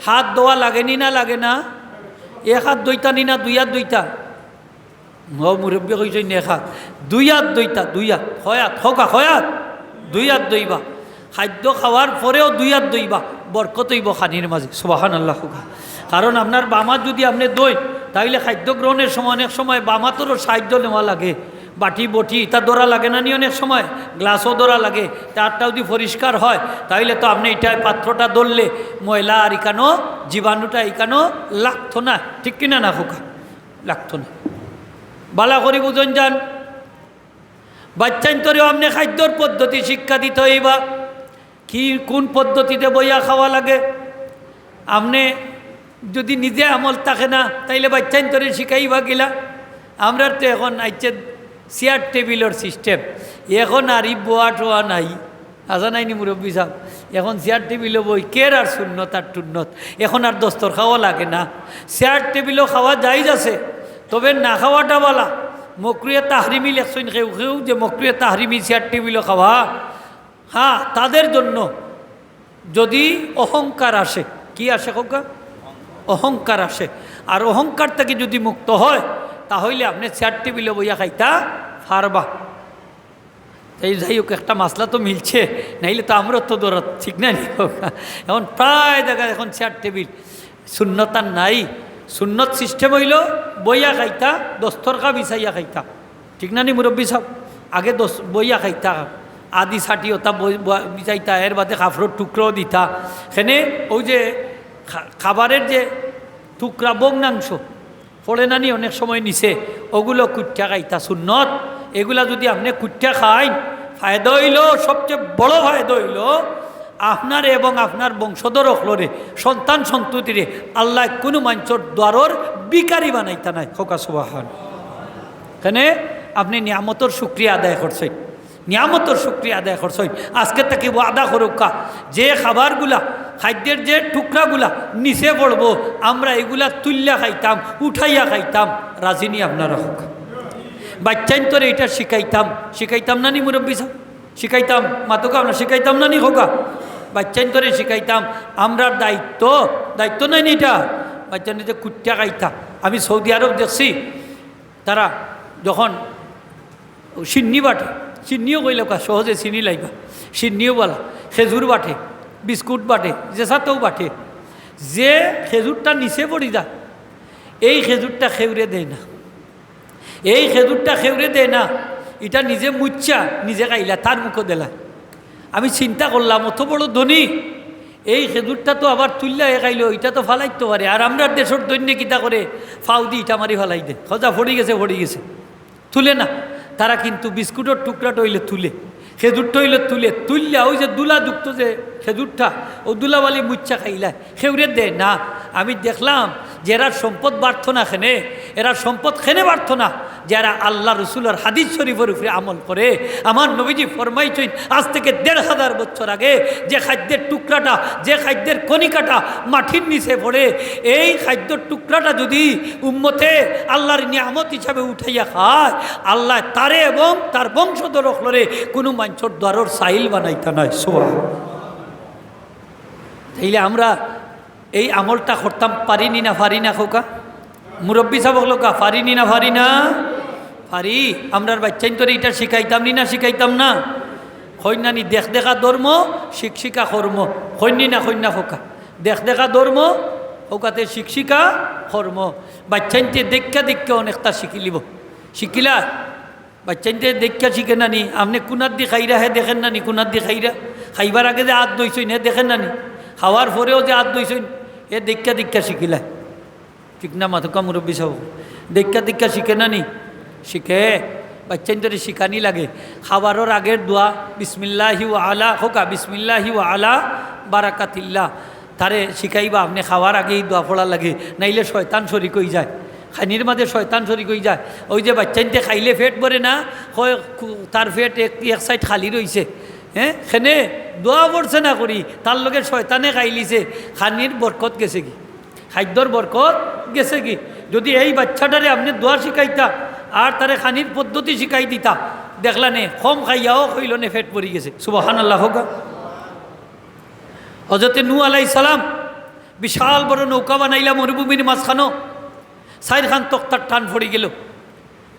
হাত ধোয়া লাগেনি না লাগে না? 1 হাত দইতা নি না 2 হাত দইতা? ও মুরব্বী কইছেন 1 হাত, 2 হাত দইতা, 2 হাত, হয়াত হোকা, হয়াত 2 হাত দইবা। খাদ্য খাওয়ার পরেও 2 হাত দইবা, বরকত হইব খানির মাঝে। সুবহানাল্লাহ হোক। কারণ আপনার বামাত যদি আপনি দই, তাইলে খাদ্য গ্রহণের সময় অনেক সময় বামাতেরও সাহায্য নেওয়া লাগে। বাটি বটি তা দৌড়া লাগে না নি? অনেক সময় গ্লাসও দৌড়া লাগে। তারটা যদি পরিষ্কার হয় তাইলে তো আপনি এটা পাত্রটা ধরলে ময়লা আর ইকানো জীবাণুটা ইকানো লাগতো না। ঠিক কিনা না খোকা? লাগতো না। বালা করি বুঝন যান। বাচ্চান্তরেও আপনি খাদ্যর পদ্ধতি শিক্ষা দিতে হইবা, কি কোন পদ্ধতিতে বইয়া খাওয়া লাগে। আপনি যদি নিজে আমল থাকে না তাইলে বাচ্চান্তরে শিখাইবা গিলা। আমরা তো এখন আইছে চেয়ার টেবিলের সিস্টেম, এখন আর বোয়া টোয়া নাই, আসা নাইনি মুরব্বী সাহেব? এখন চেয়ার টেবিলও বই কের আর শূন্যত আর টুন্নত, এখন আর দস্তর খাওয়া লাগে না। চেয়ার টেবিলও খাওয়া যাইজ আছে, তবে না খাওয়াটা বলা। মকরুয়ে তাহরিমি লেখছেন কেউ কেউ যে মকরুয়ে তাহরিমি চেয়ার টেবিলও খাওয়া, হ্যাঁ তাদের জন্য যদি অহংকার আসে। কি আসে খোকা? অহংকার আসে। আর অহংকার থেকে যদি মুক্ত হয় তাহলে আপনি চেয়ার টেবিলে বইয়া খাইতা পারবা। তাই যাই হোক, একটা মাসলা তো মিলছে, নাইলে তো আমরা তো দৌড়াত। ঠিক না? এখন প্রায় দেখা এখন চেয়ার টেবিল শূন্যতার নাই। সুন্নত সিস্টেম হইল বইয়া খাইতা, দস্তরকা বিছাইয়া খাইতা। ঠিক না নি মুরব্বী সাহেব? আগে বইয়া খাইতা, আদি ছাটি ওটা বিছাইতা, এর বাদে কাপড়ের টুকরাও দিতা। সেনে ওই যে খাবারের যে টুকরা বগ্নাংশ পড়ে নানি অনেক সময় নিছে, ওগুলো কুট্টা খাইতা সুন্নত। এগুলা যদি আপনি কুট্টা খাইন ফায়দা হইল, সবচেয়ে বড় ফায়দা হইল আপনার এবং আপনার বংশধর অখলরে, সন্তান সন্ততিরে আল্লাহ কোনো মানুষের দ্বারর বিকারি বানাইতা নাই। খোকা সুবহান। এখানে আপনি নিয়ামতর শুক্রিয়া আদায় করছেন, নিয়ামতর শুক্রিয়া আদায় করছেন। আজকে তাকে ওয়াদা করুকা যে খাবারগুলা, খাদ্যের যে টুকরাগুলা নিচে পড়বো, আমরা এগুলা তুল্লা খাইতাম, উঠাইয়া খাইতাম, রাজিনী আপনারা হোক। বাচ্চাইন তোরে এটা শিখাইতাম না নি মুরব্বী সাহেব? শিখাইতাম মাতুকা আমরা শিখাইতাম না নি হোকা? বাচ্চাইন তোরে শিখাইতাম। আমরার দায়িত্ব নাই নি এটা? বাচ্চা নিতে কুট্টা খাইতাম। আমি সৌদি আরব দেখছি, তারা যখন সিন্নি বাটে, সিন্নিও কইল কা সহজে চিনি লাইবা, সিন্নিও বলা, খেজুর বাটে, বিস্কুট বাটে, জেসাতেও বাটে, যে খেজুরটা নিচে পড়ি যায় এই খেজুরটা খেউরে দেয় না, এই খেজুরটা খেউরে দেয় না, এটা নিজে মুচ্চা নিজে খাইলা, তার মুখও দেলা। আমি চিন্তা করলাম অত বড় ধনী, এই খেজুরটা তো আবার তুললা খাইলো, এটা তো ফালাইতে পারে। আর আমরা দেশের দৈন্য কিতা করে ফাউদি ইটা মারি ফালাই দেয়, খজা ফড়ি গেছে তুলে না। তারা কিন্তু বিস্কুটের টুকরাটা হইলে তুলে, খেজুরটা হইলে তুললা ওই যে দুলা যুক্ত যে খেজুরটা, ও দুলাবালি মুচ্চা খাইলা, খেউরে দেয় না। আমি দেখলাম যে এরা সম্পদ বাড়ত না খেনে, এরা সম্পদ খেনে বাড়ত না যারা আল্লাহ রসুলের হাদিস শরীফের উপরে আমল করে। আমার নবীজি ফরমাইছেন আজ থেকে ১৫০০ বছর আগে, যে খাদ্যের টুকরাটা, যে খাদ্যের কণিকাটা মাটির নিচে পড়ে, এই খাদ্যর টুকরাটা যদি উম্মতে আল্লাহর নিয়ামত হিসাবে উঠাইয়া খায়, আল্লাহ তারে এবং তার বংশধর অখলরে কোনো মানুষের দ্বারর সাইল বানাইতে নয়। তাইলে আমরা এই আমলটা করতাম পারিনি না পারি না খোকা? মুরব্বী সাহেব লোকা পারিনি না পারি না? পারি। আমরার বাচ্চাইন তোরে এটা শিখাইতাম নি না শিখাইতাম না? কন্যানি দেখ দেখা ধর্ম, শিক্ষিকা কর্ম, কন্যি না কন্যা খোকা, দেখ দেখা ধর্ম ওকাতে শিক্ষিকা কর্ম। বাচ্চাইনতে দেখা অনেকটা শিখিলা বাচ্চাইনতে দেখা শিখে নানি। আপনি কুনার দি খাইরা হে দেখেন নানি, কুনার দি খাইবার আগে যে হাত দইছেন হে দেখেন নানি, খাওয়ার পরেও যে হাত দইছেন এ দেখা শিখিলা, ঠিক না মাথকা মুরব্বী সব? দেখা শিখে নানি, শিখে। বাচ্চাইন তোরে শিখানি লাগে। খাবারের আগের দোয়া বিসমিল্লাহি ওয়া আলা হোকা, বিসমিল্লাহি ওয়া আলা বারাকাতিল্লাহ, তারে শিখাইবা। আপনি খাওয়ার আগেই দোয়া পড়া লাগে, নাইলে শয়তান শরিক হয়ে যায়, খানির মাঝে শয়তান শরিক হয়ে যায়। ওই যে বাচ্চাইনতে খাইলে পেট ভরে না, তার পেট এক সাইড খালি রয়েছে, হ্যাঁ, সেনে দোয়া পড়ছে না করি, তার লগে শয়তানে খাইলিছে, খানির বরকত গেছে কি, খাদ্যর বরকত গেছে কি। যদি এই বাচ্চাটারে আপনি দোয়া শিখাইতা আর তারে খানির পদ্ধতি শিখাই দিতা, দেখলা নে কম খাইয়াও হইল নে পেট পড়ি গেছে। সুবহানাল্লাহ হোক। হযরতে নূহ আলাইহিস সালাম বিশাল বড় নৌকা বানাইলা মরুভূমির মাঝখানো, 4 খান তক্তার টান পড়ি গেল।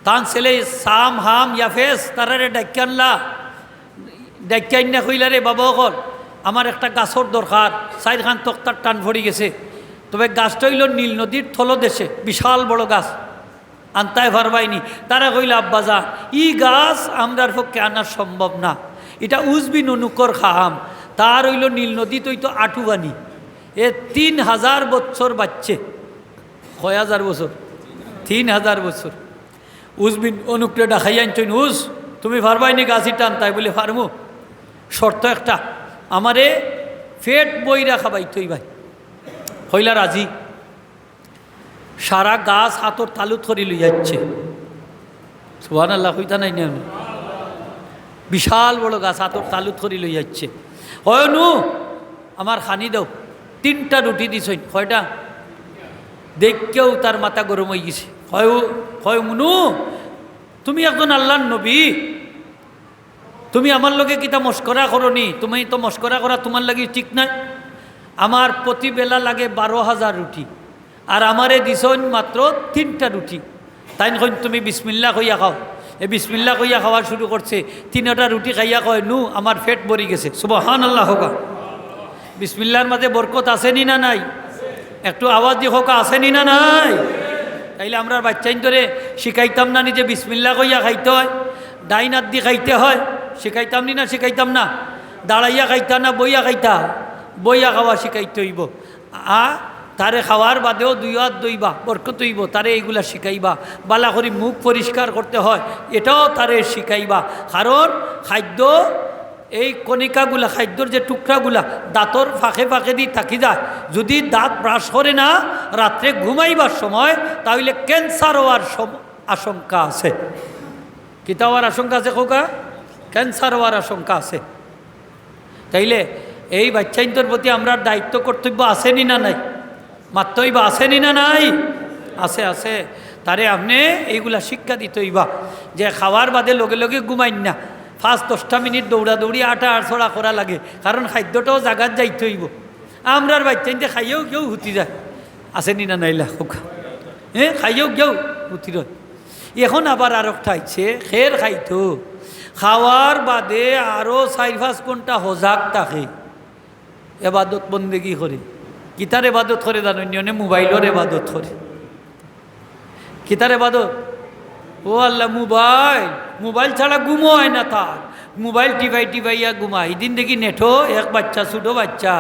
তান ছেলে সাম হাম ইয়াফেস তারারে ডাক্যানলা, ডাক্যান না কইলা রে বাবা অকল আমার একটা গাছর দরকার, 4 খান তক্তার টান পড়ি গেছে। তবে গাছটা হইল নীল নদীর থলদেশে, বিশাল বড় গাছ, আনতায় পারবাইনি। তারা কইল আব্বাজা ই গাছ আমরার পক্ষে আনা সম্ভব না, এটা উজবি নুনুকর খাম। তার হইল নীল নদী তো হইতো আটুবানি, এ 3000 বছর বাচ্চে, 6000 বছর, 3000 বছর। উজবিন অনুকরে ডাকাই আনছেন, উজ তুমি পারবাইনি গাছি টান? তাই বলে পারমু, শর্ত একটা, আমারে পেট বইরা খাবাইতই ভাই। হইলা রাজি। সারা গাছ হাতর তালুত করি লই যাচ্ছে। সুবহানাল্লাহ হইতা নাই না? বিশাল বড় গাছ হাতর তালুত করি লই যাচ্ছে। হয় নু আমার খানি দাও, 3টা রুটি দিছই। কয়টা? দেখকেও তার মাথা গরম হয়ে গেছে। হয় মুনু তুমি একজন আল্লাহর নবী, তুমি আমার লগে কিতা মস্করা করনি? তুমি তো মস্করা করা তোমার লাগে ঠিক নাই। আমার প্রতিবেলা লাগে 12,000 রুটি, আর আমারে দিছন মাত্র 3টা রুটি। তাই কইন তুমি বিসমিল্লাহ কইয়া খাও। এ বিসমিল্লাহ কইয়া খাওয়া শুরু করছে, 3টা রুটি খাইয়া কয় নু আমার পেট ভরি গেছে। সুবহানাল্লাহ হোকা। বিসমিল্লাহর মাঝে বরকত আসেনি না নাই? একটু আওয়াজ দিয়ে হোকা আসেনি না নাই? তাইলে আমরা বাচ্চাইন ধরে শিখাইতাম না নিজে বিসমিল্লাহ কইয়া খাইতে হয়, ডাইন হাত দিয়ে খাইতে হয়, শিখাইতাম নি না? শিখাইতাম না? দাঁড়াইয়া খাইতা না বইয়া খাইতা? বইয়া খাওয়া শিখাইতে হইব। তারে খাওয়ার বাদেও দুই হাত দইবা বরকত হইব, তারে এইগুলা শিখাইবা। বালা করে মুখ পরিষ্কার করতে হয়, এটাও তারে শিখাইবা। কারণ খাদ্য, এই কণিকাগুলা, খাদ্যর যে টুকরাগুলা দাঁতর ফাঁকে ফাঁকে দিয়ে থাকি যায়, যদি দাঁত ব্রাশ করে না রাত্রে ঘুমাইবার সময়, তাহলে ক্যান্সার হওয়ার আশঙ্কা আছে। কিতা হওয়ার আশঙ্কা আছে খোকা? ক্যান্সার হওয়ার আশঙ্কা আছে। তাইলে এই বাচ্চাইন্তর প্রতি আমরা দায়িত্ব কর্তব্য আসেনি না নাই? মাত্রইবা আসেনি না নাই? আছে আছে। তারে আপনি এইগুলা শিক্ষা দিতে হইবা যে খাওয়ার বাদে লগে লগে ঘুমাইন না, 5-10টা মিনিট দৌড়াদৌড়ি আটা আড়ছড়া করা লাগে, কারণ খাদ্যটাও জাগাত যাইতে হইব। আমরার বাচ্চাইনতে খাইয়েও কেউ হুতি যায়, আসেনি না নাইলা খোকা? খাইয়েও কেউ হুতি রয়। এখন আবার আর একটা আইছে, খের খাইতো, খাওয়ার বাদে আরও 4-5 ঘন্টা হজাক থাকে, এবাদত বন্দেগি করে। কিতার এবাদত করে জানো? নিয়নে মোবাইলের এবাদত করে। কিতার এবাদত? ও আল্লাহ, মোবাইল ছাড়া ঘুমো হয় না তার। মোবাইল টিপাইয়া ঘুমা। এদিন দেখি নেঠো এক বাচ্চা, ছোটো বাচ্চা,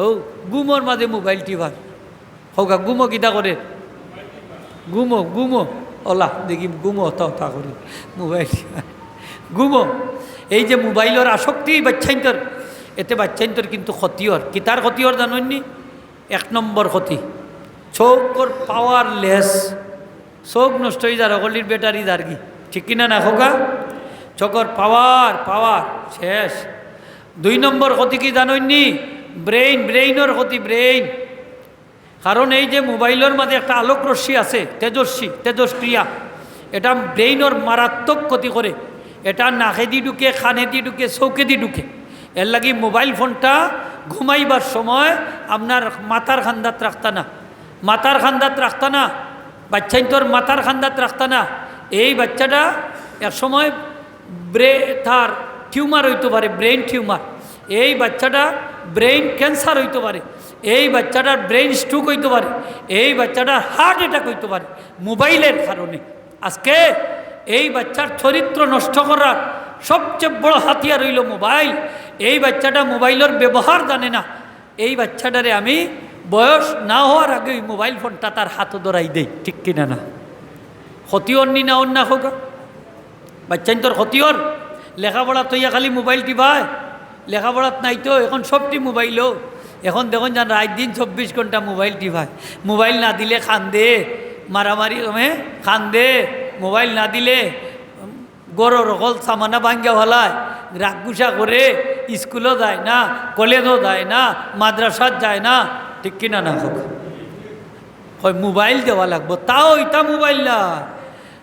ও ঘুমোর মাঝে মোবাইল টিপার। হোকা ঘুমো কিতা করে? ঘুমো ওলা দেখি ঘুমো তা করে মোবাইল ঘুমো। এই যে মোবাইলের আসক্তি বাচ্চাইন্তর, এতে বাচ্চাইন্তর কিন্তু ক্ষতিওর। কিতার ক্ষতিওর জানেননি? 1 নম্বর ক্ষতি, চোখর পাওয়ার লেস, চোখ নষ্ট হয়ে যায়, অগলির ব্যাটারি দার্গি, ঠিক কিনা না খোকা? চোখর পাওয়ার শেষ। 2 নম্বর ক্ষতি কি জানেননি? ব্রেইনের ক্ষতি, ব্রেইন। কারণ এই যে মোবাইলের মাঝে একটা আলোক রশ্মি আছে, তেজস্ক্রিয়া, এটা ব্রেইনের মারাত্মক ক্ষতি করে। এটা নাকে দি ঢুকে, খানে দি ঢুকে, চৌকে দি ঢুকে। এর লাগি মোবাইল ফোনটা ঘুমাইবার সময় আপনার মাথার খান্দাত রাখতা না, বাচ্চাইন্তর মাথার খান্দাত রাখতা না। এই বাচ্চাটা এক সময় তার টিউমার হইতে পারে, ব্রেইন টিউমার। এই বাচ্চাটা ব্রেইন ক্যান্সার হইতে পারে, এই বাচ্চাটার ব্রেইন স্ট্রোক হইতে পারে, এই বাচ্চাটার হার্ট অ্যাটাক হইতে পারে মোবাইলের কারণে। আজকে এই বাচ্চার চরিত্র নষ্ট করার সবচেয়ে বড় হাতিয়ার হইল মোবাইল। এই বাচ্চাটা মোবাইলের ব্যবহার জানে না। এই বাচ্চাটারে আমি বয়স না হওয়ার আগে ওই মোবাইল ফোনটা তার হাতে ধরাই দেই, ঠিক কিনা না? ক্ষতিওর নি না অন্য হোক বাচ্চাইন তোর ক্ষতিওর। লেখাপড়া তৈয়া খালি মোবাইল টিপায়, লেখাপড়াত নাই তো এখন সবটি মোবাইলও। এখন দেখুন যান রাত দিন 24 ঘন্টা মোবাইল টিপায়। মোবাইল না দিলে কান্দে, মারামারি কান্দে, মোবাইল না দিলে গরর রকল সামানা ভাঙ্গা হলায়, রাগগুসা করে, স্কুলও যায় না, কলেজও যায় না, মাদ্রাসাত যায় না, ঠিক কিনা না হোক? হয় মোবাইল দেওয়া লাগবো, তাও এটা মোবাইল না,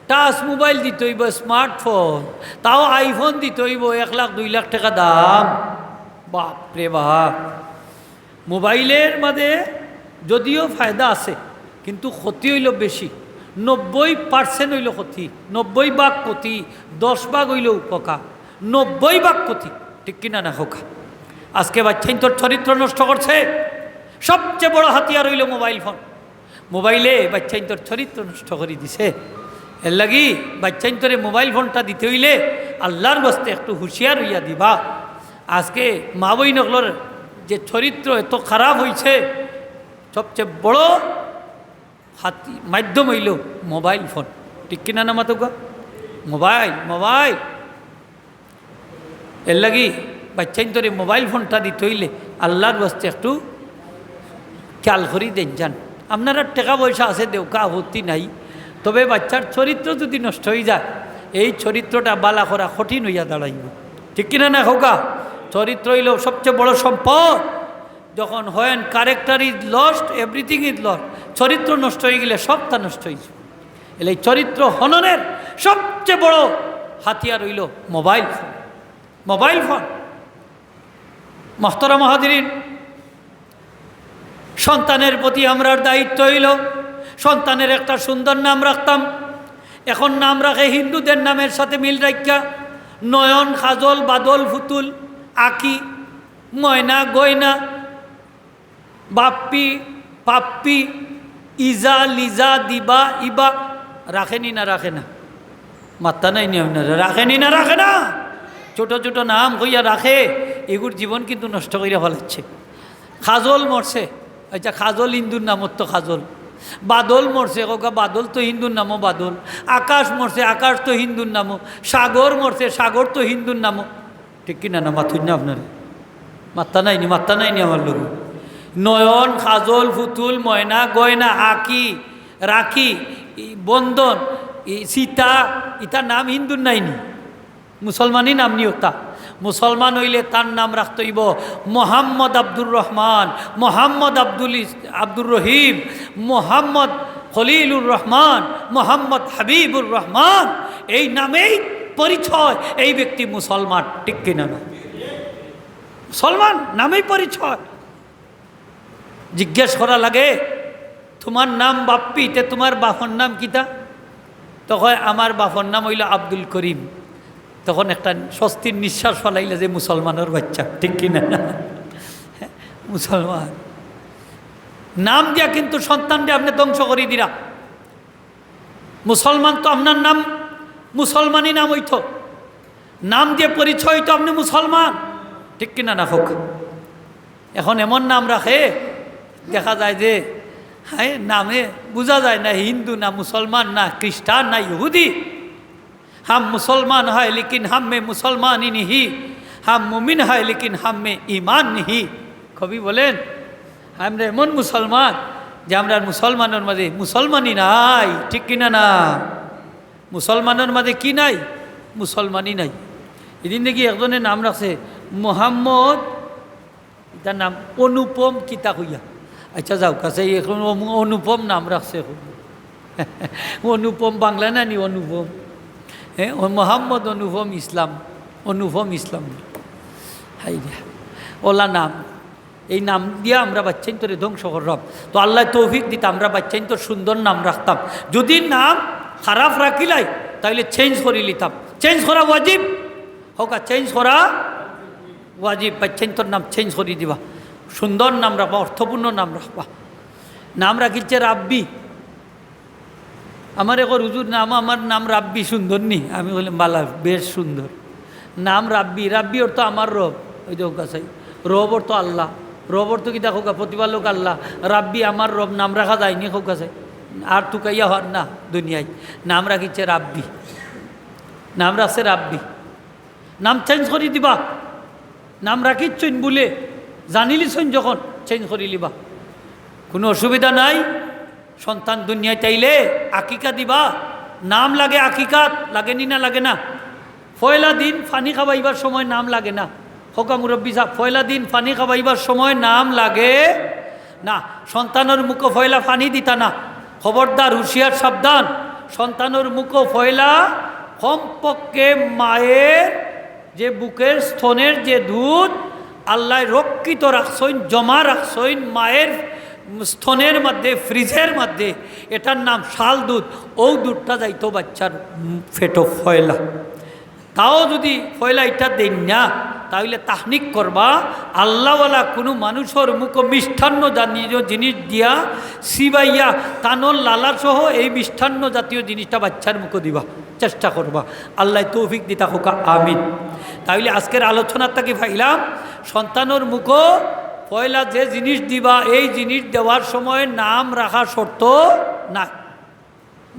টাচ মোবাইল দিতে হইব, স্মার্টফোন, তাও আইফোন দিতে হইব 1 লাখ 2 লাখ টাকা দাম। বাপরে বাপ! মোবাইলের মাঝে যদিও ফায়দা আছে, কিন্তু ক্ষতি হইল বেশি। 90% হইল ক্ষতি, 90 ভাগ ক্ষতি, 10 ভাগ হইল উপকার, 90 ভাগ ক্ষতি, ঠিক কিনা না হোক? আজকে বাচ্চাইন তোর চরিত্র নষ্ট করছে। সবচেয়ে বড় হাতিয়ার হইল মোবাইল ফোন। মোবাইলে বাচ্চাইন তোর চরিত্র নষ্ট করে দিছে। এর লাগি বাচ্চাইন তোরে মোবাইল ফোনটা দিতে হইলে আল্লাহর বস্তে একটু হুঁশিয়ার হইয়া দিবা। আজকে মা বই নকলর যে চরিত্র এত খারাপ হয়েছে, সবচেয়ে বড় মাধ্যম হইল মোবাইল ফোন, ঠিক কিনা না মাতুকা? মোবাইল এর লাগি বাচ্চাইন তোরে মোবাইল ফোনটা দিতে হইলে আল্লাহর বস্তে একটু খেয়াল করি দেন যান। আপনারা টাকা পয়সা আছে দেউকা, আপত্তি নাই, তবে বাচ্চার চরিত্র যদি নষ্ট হয়ে যায়, এই চরিত্রটা বালা করা কঠিন হইয়া দাঁড়াইব, ঠিক কিনা না হোকা? চরিত্র হইল সবচেয়ে বড় সম্পদ। যখন হয় character is lost, everything is lost. চরিত্র নষ্ট হয়ে গেলে সবটা নষ্ট হয়ে যাবে। এই চরিত্র হননের সবচেয়ে বড় হাতিয়ার হইল মোবাইল ফোন। মোহতারাম হাজিরিন, সন্তানের প্রতি আমরার দায়িত্ব হইল সন্তানের একটা সুন্দর নাম রাখতাম। এখন নাম রাখে হিন্দুদের নামের সাথে মিল রাখা, নয়ন, কাজল, বাদল, ফুতুল, আকি, ময়না, গয়না, বাপ্পি, পাপ্পি, ইজা, লিজা, দিবা, ইবা। রাখেনি না রাখে না? মাত্তা নাই নিয়ম না, রাখেনি না রাখে না? ছোট ছোট নাম কইয়া রাখে, এগুর জীবন কিন্তু নষ্ট করিয়া ফেলাচ্ছে। কাজল মরছে, আচ্ছা খাজল হিন্দুর নামত তো খাজল। বাদল মরছে কোকা বাদল তো হিন্দুর নামও বাদল। আকাশ মরছে আকাশ তো হিন্দুর নামও। সাগর মরছে সাগর তো হিন্দুর নামও। ঠিক কিনা না মাথুন না আপনার মাত্তা নাইনি আমার লোক। নয়ন খাজল ফুতুল ময়না গয়না আকি রাখি বন্ধন সীতা ইতার নাম হিন্দুর নাইনি, মুসলমানই নাম নিয়োগতা। মুসলমান হইলে তার নাম রাখতেইব মোহাম্মদ আব্দুর রহমান, মোহাম্মদ আব্দুর রহিম, মোহাম্মদ খলিলুর রহমান, মোহাম্মদ হাবিবুর রহমান। এই নামেই পরিচয় এই ব্যক্তি মুসলমান। ঠিক কিনা না? মুসলমান নামেই পরিচয়। জিজ্ঞেস করা লাগে তোমার নাম বাপ্পি, তে তোমার বাপর নাম কিতা? তখন আমার বাপর নাম হইল আব্দুল করিম। তখন একটা স্বস্তির নিঃশ্বাস ফলাইলে যে মুসলমানের বাচ্চা। ঠিক কিনা? মুসলমান নাম দিয়া কিন্তু সন্তানকে আপনি ধ্বংস করে দিরা। মুসলমান তো আপনার নাম মুসলমানই নাম হইতো, নাম দিয়ে পরিচয় হইতো আপনি মুসলমান। ঠিক কিনা না হোক? এখন এমন নাম রাখে দেখা যায় যে হ্যাঁ নামে বোঝা যায় না হিন্দু না মুসলমান না খ্রিস্টান না ইহুদি। हम मुसलमान है लेकिन हम में मुसलमान ही नहीं, हम मुमिन है लेकिन हम में ईमान नहीं। कवि बोलें আমরা এমন মুসলমান যে আমরা মুসলমানের মাঝে মুসলমানই নাই। ঠিক কিনা না? মুসলমানের মাঝে কি নাই? মুসলমানই নাই। এদিন দেখি একজনের নাম রাখছে মোহাম্মদ, তার নাম অনুপম কিতা কইয়া। আচ্ছা যাও কাছে এখন অনুপম নাম রাখছে। অনুপম বাংলা না নি অনুপম? হ্যাঁ মোহাম্মদ অনুপম ইসলাম, অনুপম ইসলাম। হাই রে ওলা নাম, এই নাম দিয়া আমরা বাচ্চাইন তোরে ধ্বংস করলাম। তো আল্লাহ তৌফিক দিত আমরা বাচ্চাইন তোর সুন্দর নাম রাখতাম। যদি নাম খারাপ রাখিলাই তাহলে চেঞ্জ করে লিতাম। চেঞ্জ করা ওয়াজিব হোক, চেঞ্জ করা ওয়াজিব। বাচ্চাইন তোর নাম চেঞ্জ করে দিবা, সুন্দর নাম রাখবা, অর্থপূর্ণ নাম রাখবা। নাম রাখিছে রাব্বি। আমার এখন হুজুর নাম আমার নাম রাব্বি সুন্দর নি? আমি বললাম বালা বেশ সুন্দর নাম রাব্বি। রাব্বি অর্থ আমার রব, ওই যে কাছাই রব অর্থ আল্লাহ। রব অর্থ কি দেখো প্রতিপালক আল্লাহ। রাব্বি আমার রব নাম রাখা যায়নি হোক কাছে আর তুকাইয়া হওয়ার না দুনিয়ায়। নাম রাখিছে রাব্বি, নাম রাখছে রাব্বি। নাম চেঞ্জ করে দিবা। নাম রাখিচ্ছইন বলে জানিলিছইন যখন চেঞ্জ করে লিবা, কোনো অসুবিধা নাই। সন্তান দুনিয়ায় চাইলে আকিকা দিবা। নাম লাগে আকিকাত, লাগেনি না? লাগে না? পয়লা দিন পানি খাবাইবার সময় নাম লাগে না? হোকা মুরব্বী সাহেব পয়লা দিন পানি খাবাইবার সময় নাম লাগে না। সন্তানের মুখো পয়লা পানি দিতা না। খবরদার, হুঁশিয়ার, সাবধান। সন্তানের মুখো পয়লা কমপক্ষে মায়ের যে বুকের স্তনের যে দুধ আল্লাহ রক্ষিত রাখছইন, জমা রাখছইন মায়ের স্তনের মধ্যে, ফ্রিজের মধ্যে, এটার নাম শাল দুধ। ও দুধটা যাইতো বাচ্চার ফেটো ফয়লা। তাও যদি ফয়লা এটা দেন না তাহলে তাহনিক করবা। আল্লাহওয়ালা কোনো মানুষের মুখ মিষ্টান্ন জাতীয় জিনিস দিয়া সিবাইয়া তানর লালা সহ এই মিষ্টান্ন জাতীয় জিনিসটা বাচ্চার মুখে দিবা, চেষ্টা করবা। আল্লাহ তৌফিক দিতা হোকা, আমিন। তাহলে আজকের আলোচনার তাকে পাইলাম সন্তানের মুখো পয়লা যে জিনিস দিবা এই জিনিস দেওয়ার সময় নাম রাখা শর্ত না।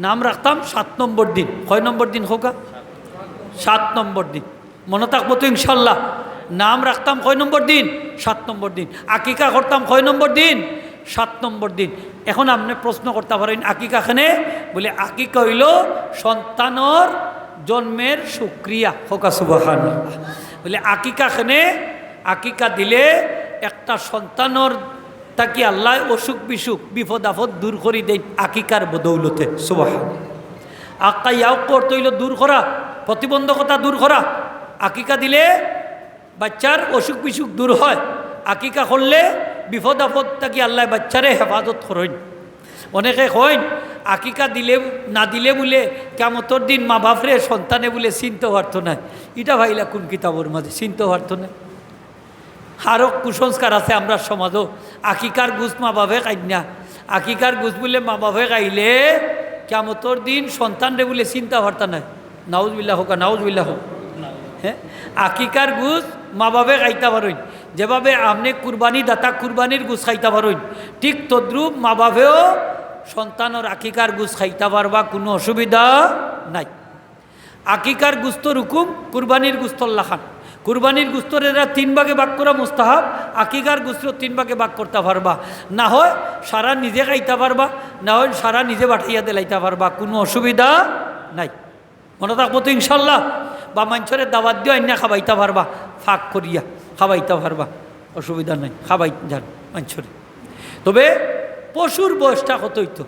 নাম রাখতাম 7 নম্বর দিন। কয় নম্বর দিন হোকা? 7 নম্বর দিন। মনে থাকবো তো ইনশাল্লাহ? নাম রাখতাম কয় নম্বর দিন? 7 নম্বর দিন। আকিকা করতাম কয় নম্বর দিন? 7 নম্বর দিন। এখন আপনি প্রশ্ন করতে পারেন আকিকাখানে বলে আকিকা হইল সন্তানের জন্মের সুক্রিয়া। হোকা সুবহানাল্লাহ। বলে আকিকাখানে আকিকা দিলে একটা সন্তানের তাকে আল্লাহ অসুখ বিসুখ বিপদ আপদ দূর করে দেয় আকিকার বদৌলতে। সুবহানাল্লাহ। আক্কা ইয়াও করতে হইল দূর করা, প্রতিবন্ধকতা দূর করা। আকিকা দিলে বাচ্চার অসুখ বিসুখ দূর হয়। আকিকা করলে বিপদ আপদ তাকে আল্লাহ বাচ্চারে হেফাজত করেন। অনেকে কইন আকিকা দিলে না দিলে বলে কিয়ামতের দিন মা বাপরে সন্তানে বলে চিনতে পারতো না। এটা ভাইলা কোন কিতাবের মাঝে চিনতে পারতো না? আরও কুসংস্কার আছে আমরা সমাজও। আকিকার গুছ মা বাপে খাই না। আকিকার গুছ বলে মা বাপে খাইলে কিয়ামতের দিন সন্তানরে বলে চিন্তা পারতা নাই। নাউজুবিল্লাহ হোক, নাউজুবিল্লাহ হোক। হ্যাঁ, আকিকার গুছ মা বাপে খাইতে পারেন যেভাবে আপনি কুরবানি দাতা কুরবানির গুছ খাইতে পারেন, ঠিক তদ্রূপ মা বাপেও সন্তানের আকিকার গুছ খাইতে পারবা, কোনো অসুবিধা নাই। আকিকার গুস্তর হুকুম, কুরবানির গুস্তর লাখান। কুরবানির গুস্তর এরা 3 ভাগে ভাগ করা মুস্তাহাব, আকিকার গুস্তর 3 ভাগে ভাগ করতে পারবা। না হয় সারা নিজে খাইতে পারবা, না হয় সারা নিজে বাঠাইয়া দিলাইতে পারবা, কোনো অসুবিধা নাই। মনে থাকবো তো ইনশাল্লাহ। বা মানুষের দাওয়াত দিয়ে অন্য খাবাইতে পারবা, ফাঁক করিয়া খাবাইতে পারবা, অসুবিধা নাই, খাবাই যান মানুষের। তবে পশুর বয়সটা কত হইতো?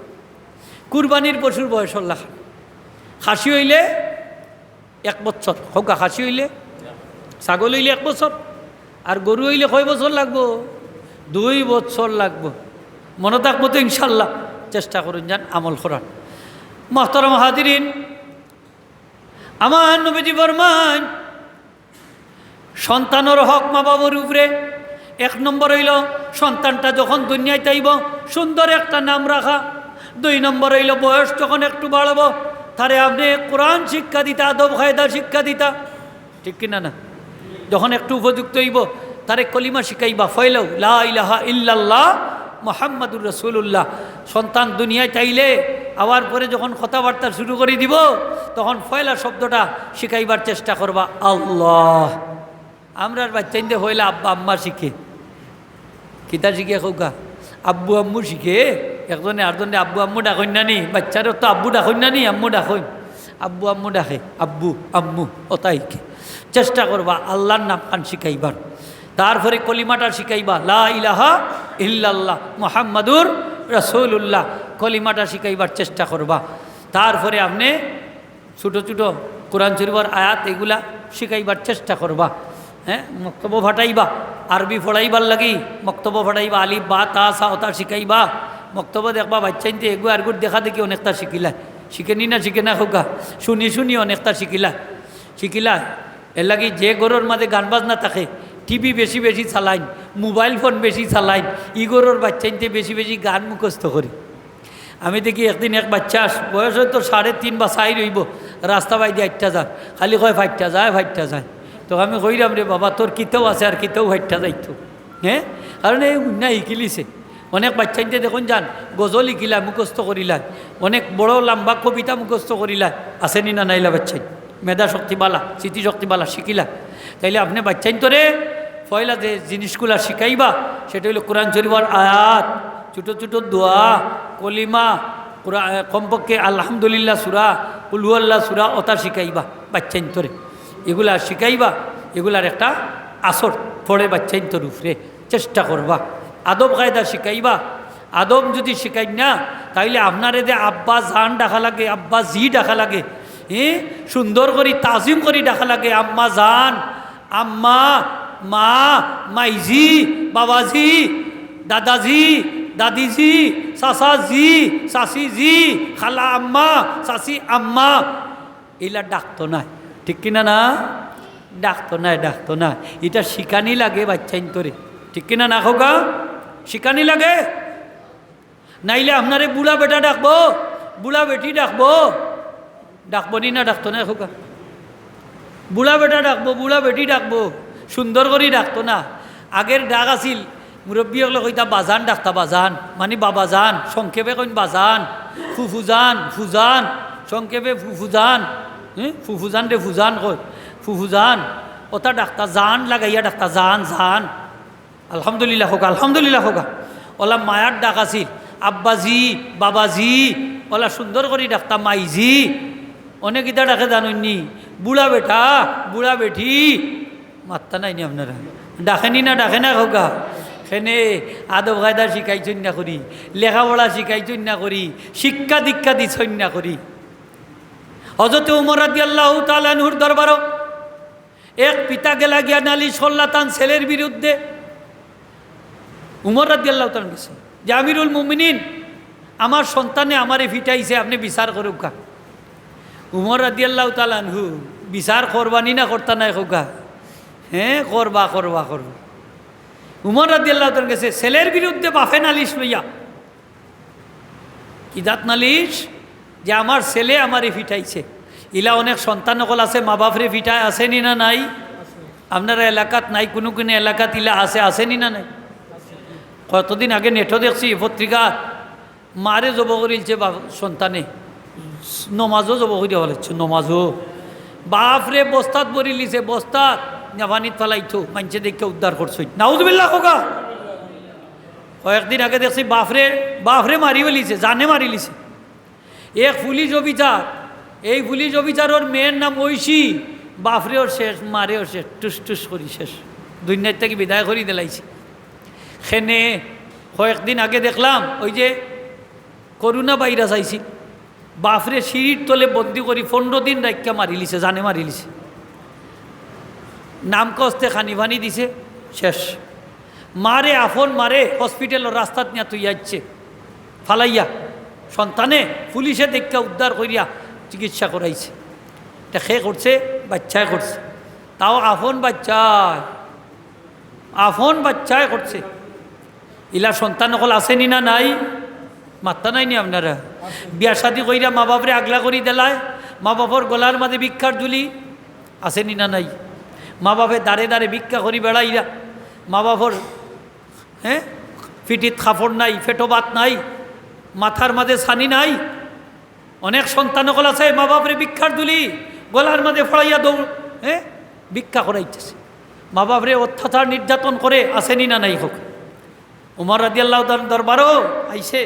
কুরবানির পশুর বয়স হল্লা খান। খাসি হইলে 1 বছর হোক, খাসি হইলে, ছাগল হইলে 1 বছর, আর গরু হইলে কয় বছর লাগবো? 2 বছর লাগবো। মনে থাকবো তো ইনশাল্লাহ। চেষ্টা করুন যান আমল করার। মোহতারাম হাজিরিন, আমার নবীজি ফরমান সন্তানের হক মা বাবার উপরে। 1 নম্বর হইল সন্তানটা যখন দুনিয়ায় তাইব সুন্দর একটা নাম রাখা। 2 নম্বর হইল বয়স যখন একটু বাড়ব তারে আপনি কোরআন শিক্ষা দিতা, আদব কায়দা শিক্ষা দিতা, ঠিক কিনা না? যখন একটু উপযুক্ত হইব তারে কলিমা শিখাইবা, ফয়লাও লা ইলাহা ইল্লাল্লাহ মুহাম্মাদুর রাসূলুল্লাহ। সন্তান দুনিয়ায় চাইলে আবার পরে যখন কথাবার্তা শুরু করে দিব তখন ফয়লা শব্দটা শিখাইবার চেষ্টা করবা, আল্লাহ। আমরার বাচ্চাইন্দে হইলে আব্বা আম্মা শিখে, কিতা শিখে কৌকা? আব্বু আম্মু শিখে। একজনে আরেকজনে আব্বু আম্মু ডাকইন না নি, বাচ্চারও তো আব্বু ডাকইন না নি, আম্মু ডাকইন। আব্বু আম্মু ডাকে, আব্বু আম্মু ওটাই চেষ্টা করবা আল্লাহর নাম কান শিখাইবার। তারপরে কলিমাটা শিখাইবা, লা ইলাহা ইল্লাল্লাহ মুহাম্মাদুর রাসূলুল্লাহ, কলিমাটা শিখাইবার চেষ্টা করবা। তারপরে আপনি ছোটো ছোটো কোরআন শরীফের আয়াত এগুলা শিখাইবার চেষ্টা করবা। হ্যাঁ, মক্তব্য ফাটাইবা, আরবি পড়াইবার লাগি মক্তব্য ফাটাইবা, আলিফ বা তা সা ওটা শিখাইবা। মক্তব্য দেখবা বাচ্চাইতে এগু আরগুর দেখা দেখি অনেকটা শিখিলায়, শিখেনি না শিখে না হোকা, শুনি শুনি অনেকটা শিখিলা। এর লাগি যে গরুর মাঝে গান বাজনা থাকে, টিভি বেশি বেশি চালাইন, মোবাইল ফোন বেশি চালাইন, ই গরুর বাচ্চাইতে বেশি বেশি গান মুখস্থ করি। আমি দেখি একদিন এক বাচ্চা বয়স হয়তো 3.5 বা 4 হইব, রাস্তা বাইতে 8টা যান, খালি কয় 5টা যায়। তো আমি কইলাম রে বাবা, তোর কিতেও আছে আর কিতেও 5টা যাইতো। হ্যাঁ, কারণ এই উন্না ইকিলিছে। অনেক বাচ্চাইতে দেখুন যান গজল ইকিলা মুখস্থ করিলা, অনেক বড় লম্বা কবিতা মুখস্থ করিলা, আসেনি না নাইলা বাচ্চাই? মেধা শক্তি বালা, স্মৃতিশক্তি বালা শিখিলা। তাইলে আপনি বাচ্চাইন তোরে পয়লা যে জিনিসগুলা শিখাইবা সেটা হইল কোরআন শরীফের আয়াত, ছোটো ছোটো দোয়া, কলিমা, কমপক্ষে আলহামদুলিল্লাহ সূরা, কুল হুয়াল্লাহ সূরা ওটা শিখাইবা বাচ্চাইন তোরে। এগুলা শিখাইবা, এগুলার একটা আসর পড়ে বাচ্চাইন তোর উপরে চেষ্টা করবা। আদব কায়দা শিখাইবা। আদব যদি শিখাই না তাইলে আপনারে যে আব্বা জান ডাকা লাগে, আব্বা জি ডাকা লাগে, সুন্দর করে তাজিম করে ডাকা লাগে, আম্মা জান, আম্মা, মা, মাইজি, বাবাজি, দাদাজি, দাদিজি, চাচাজি, চাচিজি, খালা আম্মা, চাচি আম্মা, এগুলা ডাকতো না, ঠিক কিনা না? ডাকতো না। এটা শিখানি লাগে বাচ্চাইন তোরে, ঠিক কিনা না খোকা? শিখানি লাগে। নাইলে আপনারে বুড়া বেটা ডাকবো, বুড়া বেটি ডাকবো নি না? ডাকতো না খোকা? বুড়া বেটা ডাকবো, বুড়া বেটি ডাকবো, সুন্দর করে ডাকতো না। আগের ডাক আছিল মুরব্বী হলে কইতা বাজান ডাকতা, বাজান মানে বাবা জান, সংক্ষেপে কইন বাজান, ফুফুজান, ফুজান, সংক্ষেপে ফুফুজান, ফুফুজান রে ফুজান কই, ফুফুজান ওটা ডাক্তার, জান লাগাইয়া ডাক্তার, জান। আলহামদুলিল্লাহ হোকা। ওলা মায়ার ডাক আছিল আব্বাজি, বাবাজি, ওলা সুন্দর করে ডাক্তার মাইজি। অনেক ইটা ডাকে জানুননি, বুড়া বেটা, বুড়া বেটি, মাত্তা নাইনি আপনারা? ডাকেনি না? ডাকে না হোকা? সেনে আদব কায়দা শিখাইছেন না করি, লেখাপড়া শিখাইছেন না করি, শিক্ষা দীক্ষা দিছেন না করি। হযরত উমর রাদিয়াল্লাহু তাআলা আনহুর দরবারও এক পিতা গেলা গিয়া নালিশ করলা তান ছেলের বিরুদ্ধে। উমর রাদিয়াল্লাহু তাআলা গেছে যে আমিরুল মুমিনিন, আমার সন্তানে আমারে ফিটাইছে, আপনি বিচার করুক। উমর রাদিয়াল্লাহু তাআলা আনহু বিচার করবানি না করতা নাই খোকা? হ্যাঁ, করবা। উমর রাদিয়াল্লাহু তাআলা গেছে ছেলের বিরুদ্ধে বাফে নালিশ লইয়া। কি জাত নালিশ? যে আমার ছেলে আমারে ফিটাইছে। ইলা অনেক সন্তান সকল আছে মা বাপরে ফিটায়, আসেনি না নাই? আপনারা এলাকাত নাই, কোনো কোনো এলাকাত ইলা আসেনি না নাই? কতদিন আগে নেটও দেখছি পত্রিকাত, মারে জব করিলছে সন্তানে, নমাজও জব করিয়া বলেছে, নমাজও বাপরে বস্তাত ভরি লিছে, বস্তাত পানিত ফেলাইতো, মানুষে দেখে উদ্ধার করছো। নাউজুবিল্লাহ কোকা। কয়েকদিন আগে দেখছি বাপরে মারি ফেলিছে, জানে মারি লিছে এক পুলিশ অফিসার। এই পুলিশ অফিসারের মেয়ের নাম ঐশী, বাপরেও শেষ, মারেও শেষ, টুস টুস করি শেষ, দুনিয়ার থেকে বিদায় করি দিলাইছে। সেনে কয়েকদিন আগে দেখলাম ওই যে করোনা ভাইরাস আইছি, বাপরে সিঁড়ির তলে বন্দি করি 15 দিন রাখিয়া মারি লিছে, জানে মারি লিছে, নাম কস্তে খানি ভানি দিছে, শেষ। মারে আফন মারে হসপিটালের রাস্তাত নিয়ে তুই যাচ্ছে ফালাইয়া, সন্তানে পুলিশে দেখা উদ্ধার করিয়া চিকিৎসা করাইছে। এটা খে করছে, বাচ্চায় করছে, তাও আফন বাচ্চায় করছে। ইলা সন্তান সকল আসেনি না নাই? মাত্তা নাইনি আপনারা? বিয়া শাদি কইরা মা বাপরে আগলা করি দেলায়, মা বাপর গলার মাঝে ভিক্ষার ঝুলি আসেনি না নাই? মা বাপে দাঁড়ে দাঁড়ে ভিক্ষা করি বেড়াইরা, মা বাপর ফিটিত খাফড় নাই, ফেটো ভাত নাই, মাথার মাঝে ছানি নাই। অনেক সন্তান সকল আছে মা বাপরে ভিক্ষার ঝুলি গলার মাঝে ফড়াইয়া দৌড় ভিক্ষা করাইতেছে, মা বাপরে অত্যাচার নির্যাতন করে, আসেনি না নাই? হোক উমর রাদিয়াল্লাহু তাআলার দরবারও আইছে,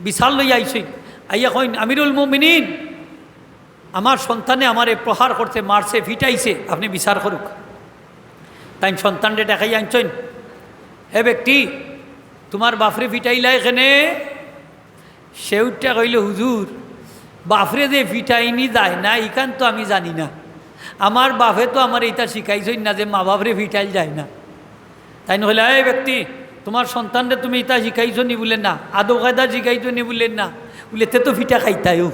বিশাল লইয়া আইছে, আইয়া কইন আমিরুল মুমিনিন, আমার সন্তানে আমারে প্রহার করতে, মারছে, ফিটাইছে, আপনি বিচার করুক। তাই সন্তানরে দেখাই আনছেন, হে ব্যক্তি তোমার বাপরে ফিটাইলা এখানে? সেউটা কইল হুজুর বাপরে যে ফিটাইনি যায় না ইখান তো আমি জানি না, আমার বাপে তো আমার এইটা শিখাইছই না যে মা বাপরে ফিটাইল যায় না। তাই নহলে এই ব্যক্তি তোমার সন্তানরে তুমি এটা শিখাইছো নি বলেন না, আদৌ কায়দা শিখাইছো নি বললেন না, বলে তে তো ফিটা খাইতায়ও,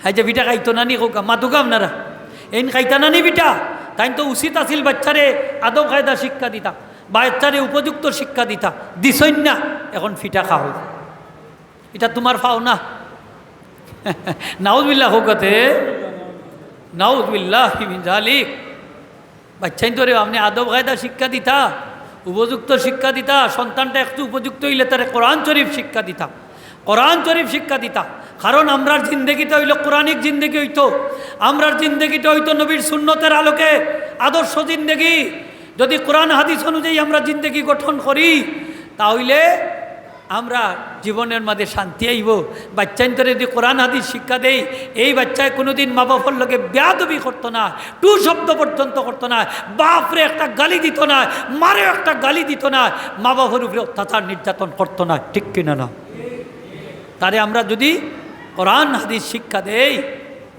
হাই যে ফিটা খাইতো না নি কোকা মাতুকা আপনারা এন খাইতা না নি ফিটা? তাই তো উচিত আছিল বাচ্চারে আদৌ কায়দা শিক্ষা দিতা, বাচ্চারে উপযুক্ত শিক্ষা দিতা, দিছই না, এখন ফিটা খাও, এটা তোমার পাও না। নাউজুবিল্লাহ হোকতে, নাউজুবিল্লাহ মিন যালিক। বাচ্চাই তো রে আপনি আদব কায়দা শিক্ষা দিতা, উপযুক্ত শিক্ষা দিতা, সন্তানটা একটু উপযুক্ত হইলে তারে কোরআন শরীফ শিক্ষা দিতা, কোরআন শরীফ শিক্ষা দিতা। কারণ আমরার জিন্দগিটা হইল কোরআনিক জিন্দগি হইতো, আমরার জিন্দগিটা হইতো নবীর সুন্নতের আলোকে আদর্শ জিন্দগি। যদি কোরআন হাদিস অনুযায়ী আমরা জিন্দগি গঠন করি তাহলে আমরা জীবনের মাঝে শান্তি আইব। বাচ্চান্তরে যদি কোরআন হাদিস শিক্ষা দেই, এই বাচ্চায় কোনোদিন মা বাবার লোকে বেয়াদবি করতো না, টু শব্দ পর্যন্ত করতো না, বাপরে একটা গালি দিত না, মারেও একটা গালি দিত না, মা বাবার উপরে অত্যাচার নির্যাতন করতো না, ঠিক কিনা না? তারে আমরা যদি কোরআন হাদিস শিক্ষা দেই,